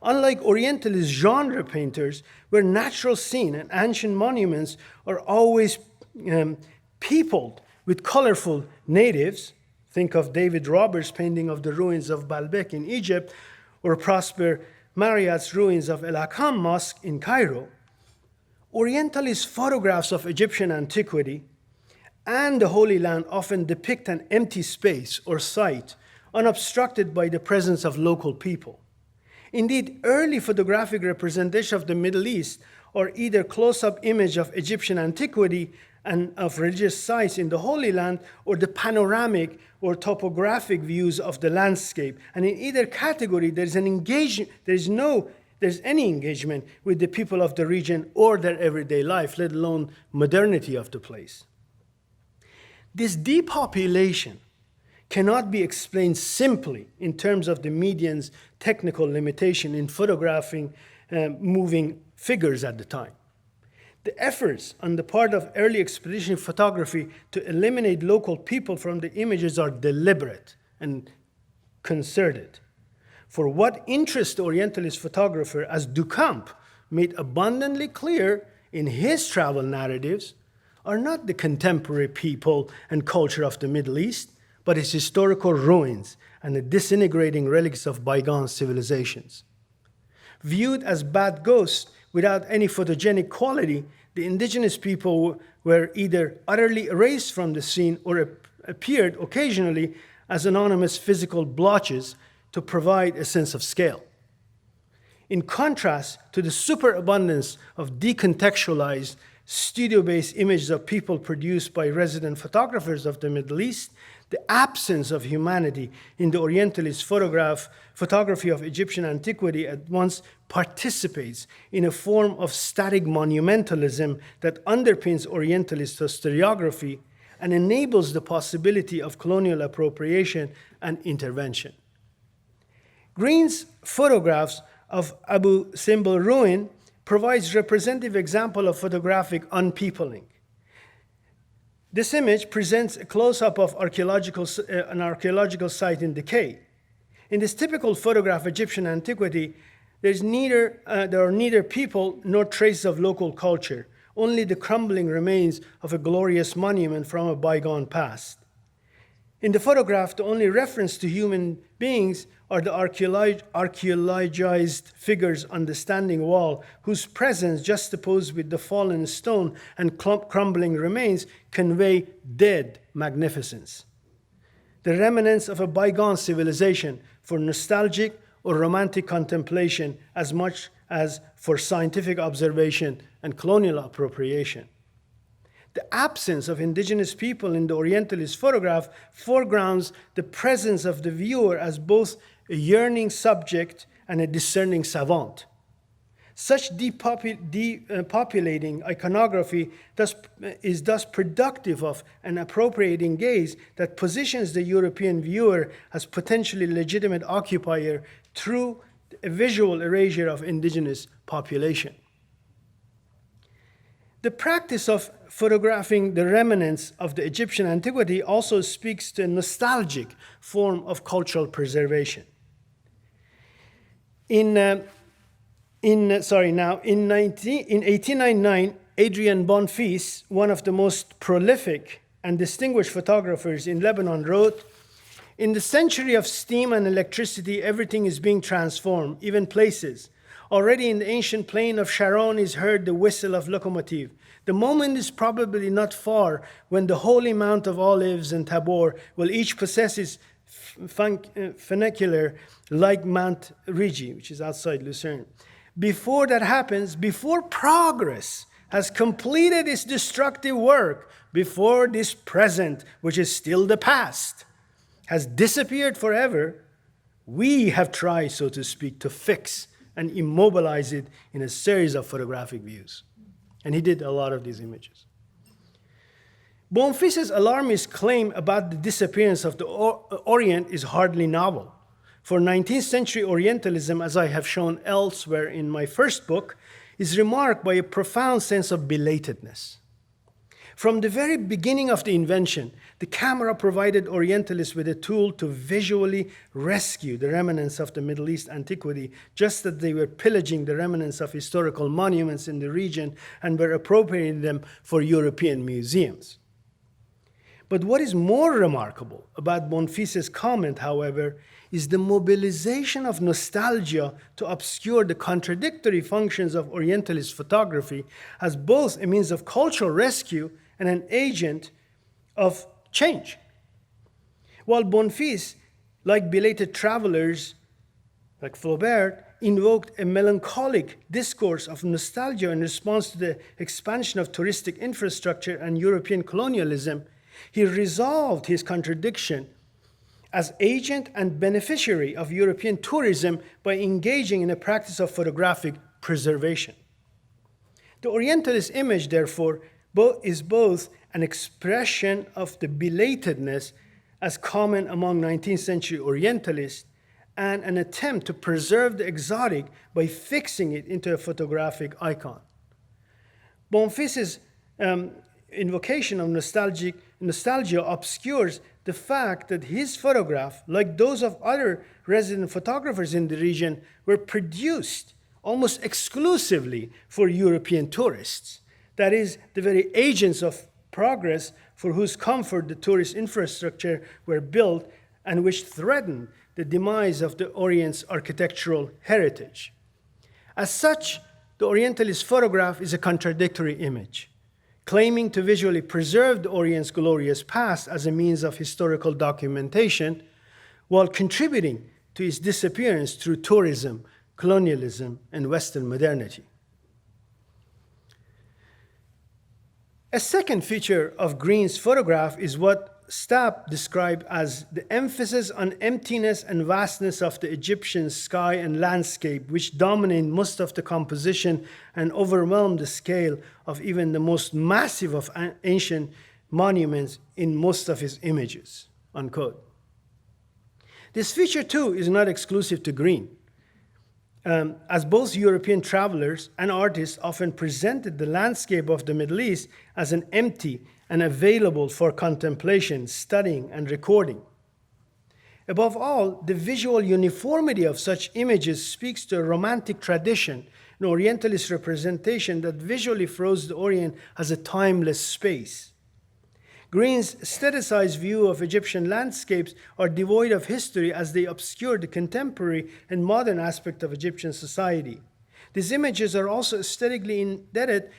Speaker 5: Unlike Orientalist genre painters, where natural scene and ancient monuments are always peopled with colorful natives, think of David Roberts' painting of the ruins of Baalbek in Egypt, or Prosper Marriott's ruins of El Hakam Mosque in Cairo, Orientalist photographs of Egyptian antiquity and the Holy Land often depict an empty space or site unobstructed by the presence of local people. Indeed, early photographic representation of the Middle East are either close-up image of Egyptian antiquity and of religious sites in the Holy Land, or the panoramic or topographic views of the landscape. And in either category, there's any engagement with the people of the region or their everyday life, let alone modernity of the place. This depopulation cannot be explained simply in terms of the median's technical limitation in photographing moving figures at the time. The efforts on the part of early expeditionary photography to eliminate local people from the images are deliberate and concerted. For what interests the Orientalist photographer, as Duchamp made abundantly clear in his travel narratives, are not the contemporary people and culture of the Middle East, but its historical ruins and the disintegrating relics of bygone civilizations. Viewed as bad ghosts without any photogenic quality, the indigenous people were either utterly erased from the scene or appeared occasionally as anonymous physical blotches to provide a sense of scale. In contrast to the superabundance of decontextualized, studio-based images of people produced by resident photographers of the Middle East, the absence of humanity in the Orientalist photography of Egyptian antiquity at once participates in a form of static monumentalism that underpins Orientalist historiography and enables the possibility of colonial appropriation and intervention. Greene's photographs of Abu Simbel ruin provides representative example of photographic unpeopling. This image presents a close-up of an archaeological site in decay. In this typical photograph of Egyptian antiquity, there are neither people nor traces of local culture, only the crumbling remains of a glorious monument from a bygone past. In the photograph, the only reference to human beings are the archaeologized figures on the standing wall, whose presence, juxtaposed with the fallen stone and crumbling remains, convey dead magnificence. The remnants of a bygone civilization for nostalgic or romantic contemplation as much as for scientific observation and colonial appropriation. The absence of indigenous people in the Orientalist photograph foregrounds the presence of the viewer as both a yearning subject and a discerning savant. Such depopulating iconography is thus productive of an appropriating gaze that positions the European viewer as potentially legitimate occupier through a visual erasure of indigenous population. The practice of photographing the remnants of the Egyptian antiquity also speaks to a nostalgic form of cultural preservation. In 1899, Adrian Bonfils, one of the most prolific and distinguished photographers in Lebanon, wrote, "In the century of steam and electricity, everything is being transformed, even places. Already in the ancient plain of Sharon is heard the whistle of locomotive. The moment is probably not far when the holy Mount of Olives and Tabor will each possess its funicular like Mount Rigi, which is outside Lucerne. Before that happens, before progress has completed its destructive work, before this present, which is still the past, has disappeared forever, we have tried, so to speak, to fix and immobilize it in a series of photographic views. And he did a lot of these images. Bonfils's alarmist claim about the disappearance of the Orient is hardly novel. For 19th century Orientalism, as I have shown elsewhere in my first book, is remarked by a profound sense of belatedness. From the very beginning of the invention, the camera provided Orientalists with a tool to visually rescue the remnants of the Middle East antiquity, just as they were pillaging the remnants of historical monuments in the region and were appropriating them for European museums. But what is more remarkable about Bonfils's comment, however, is the mobilization of nostalgia to obscure the contradictory functions of Orientalist photography as both a means of cultural rescue and an agent of change. While Bonfils, like belated travelers like Flaubert, invoked a melancholic discourse of nostalgia in response to the expansion of touristic infrastructure and European colonialism, he resolved his contradiction as agent and beneficiary of European tourism by engaging in a practice of photographic preservation. The Orientalist image, therefore, is both an expression of the belatedness as common among 19th century Orientalists and an attempt to preserve the exotic by fixing it into a photographic icon. Bonfils's invocation of nostalgia obscures the fact that his photograph, like those of other resident photographers in the region, were produced almost exclusively for European tourists. That is, the very agents of progress for whose comfort the tourist infrastructure were built and which threatened the demise of the Orient's architectural heritage. As such, the Orientalist photograph is a contradictory image, claiming to visually preserve the Orient's glorious past as a means of historical documentation, while contributing to its disappearance through tourism, colonialism, and Western modernity. A second feature of Greene's photograph is what Stapp described as the emphasis on emptiness and vastness of the Egyptian sky and landscape, which dominate most of the composition and overwhelm the scale of even the most massive of ancient monuments in most of his images, unquote. This feature, too, is not exclusive to Greene. As both European travelers and artists often presented the landscape of the Middle East as an empty and available for contemplation, studying, and recording. Above all, the visual uniformity of such images speaks to a romantic tradition, an Orientalist representation that visually froze the Orient as a timeless space. Greene's aestheticized view of Egyptian landscapes are devoid of history as they obscure the contemporary and modern aspect of Egyptian society. These images are also aesthetically indebted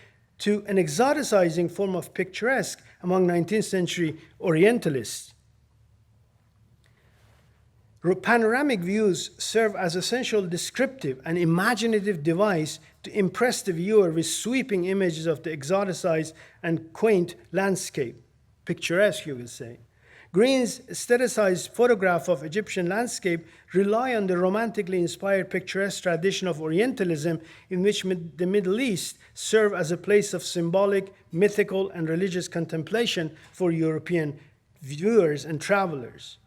Speaker 5: to an exoticizing form of picturesque among 19th century Orientalists. Panoramic views serve as essential descriptive and imaginative device to impress the viewer with sweeping images of the exoticized and quaint landscape. Picturesque, you will say. Greene's aestheticized photograph of Egyptian landscape rely on the romantically inspired picturesque tradition of Orientalism in which the Middle East serve as a place of symbolic, mythical, and religious contemplation for European viewers and travelers.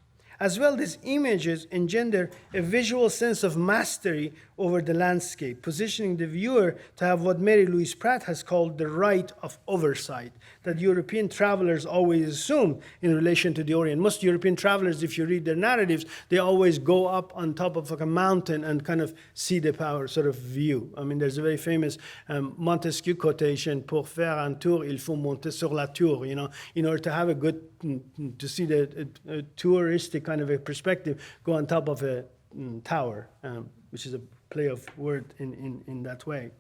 Speaker 5: As well, these images engender a visual sense of mastery over the landscape, positioning the viewer to have what Mary Louise Pratt has called the right of oversight, that European travelers always assume in relation to the Orient. Most European travelers, if you read their narratives, they always go up on top of like a mountain and kind of see the power sort of view. I mean, there's a very famous Montesquieu quotation, pour faire un tour, il faut monter sur la tour, you know, in order to have a good, to see the touristic kind of a perspective, go on top of a tower, which is a play of word in that way.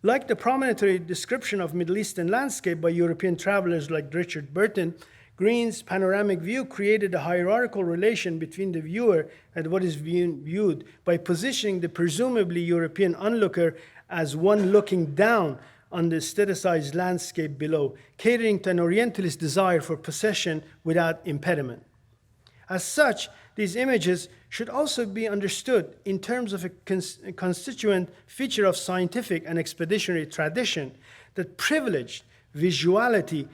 Speaker 5: Like the prominently description of Middle Eastern landscape by European travelers like Richard Burton, Greene's panoramic view created a hierarchical relation between the viewer and what is viewed by positioning the presumably European onlooker as one looking down on the aestheticized landscape below, catering to an Orientalist desire for possession without impediment. As such, these images should also be understood in terms of a constituent feature of scientific and expeditionary tradition that privileged visuality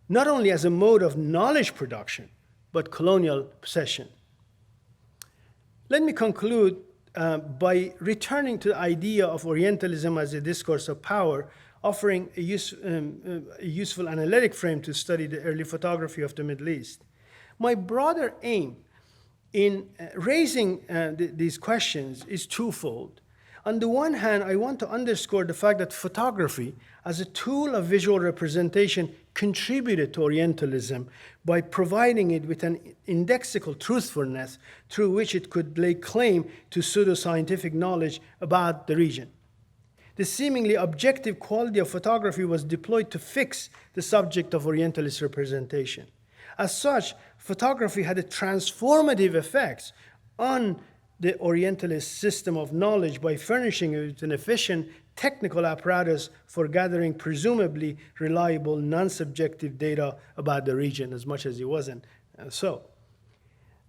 Speaker 5: not only as a mode of knowledge production, but colonial possession. Let me conclude by returning to the idea of Orientalism as a discourse of power, offering a useful analytic frame to study the early photography of the Middle East. My broader aim in raising these questions is twofold. On the one hand, I want to underscore the fact that photography as a tool of visual representation contributed to Orientalism by providing it with an indexical truthfulness through which it could lay claim to pseudoscientific knowledge about the region. The seemingly objective quality of photography was deployed to fix the subject of Orientalist representation. As such, photography had a transformative effects on the Orientalist system of knowledge by furnishing it with an efficient technical apparatus for gathering presumably reliable, non-subjective data about the region, as much as it wasn't so.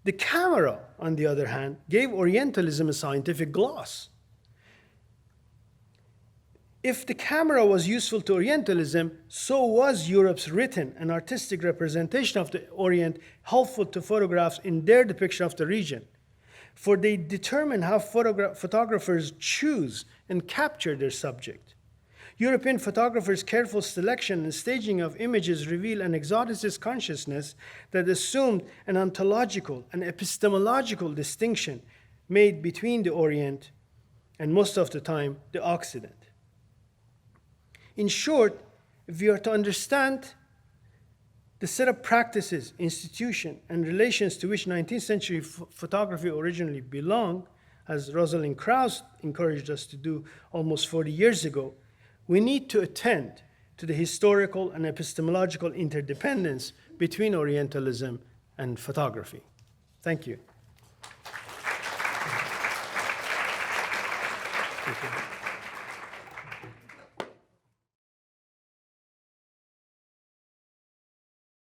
Speaker 5: The camera, on the other hand, gave Orientalism a scientific gloss. If the camera was useful to Orientalism, so was Europe's written and artistic representation of the Orient helpful to photographs in their depiction of the region. For they determine how photographers choose and capture their subject. European photographers' careful selection and staging of images reveal an exoticist consciousness that assumed an ontological and epistemological distinction made between the Orient and, most of the time, the Occident. In short, if we are to understand the set of practices, institutions, and relations to which 19th century photography originally belonged, as Rosalind Krauss encouraged us to do almost 40 years ago, we need to attend to the historical and epistemological interdependence between Orientalism and photography. Thank you. Thank you.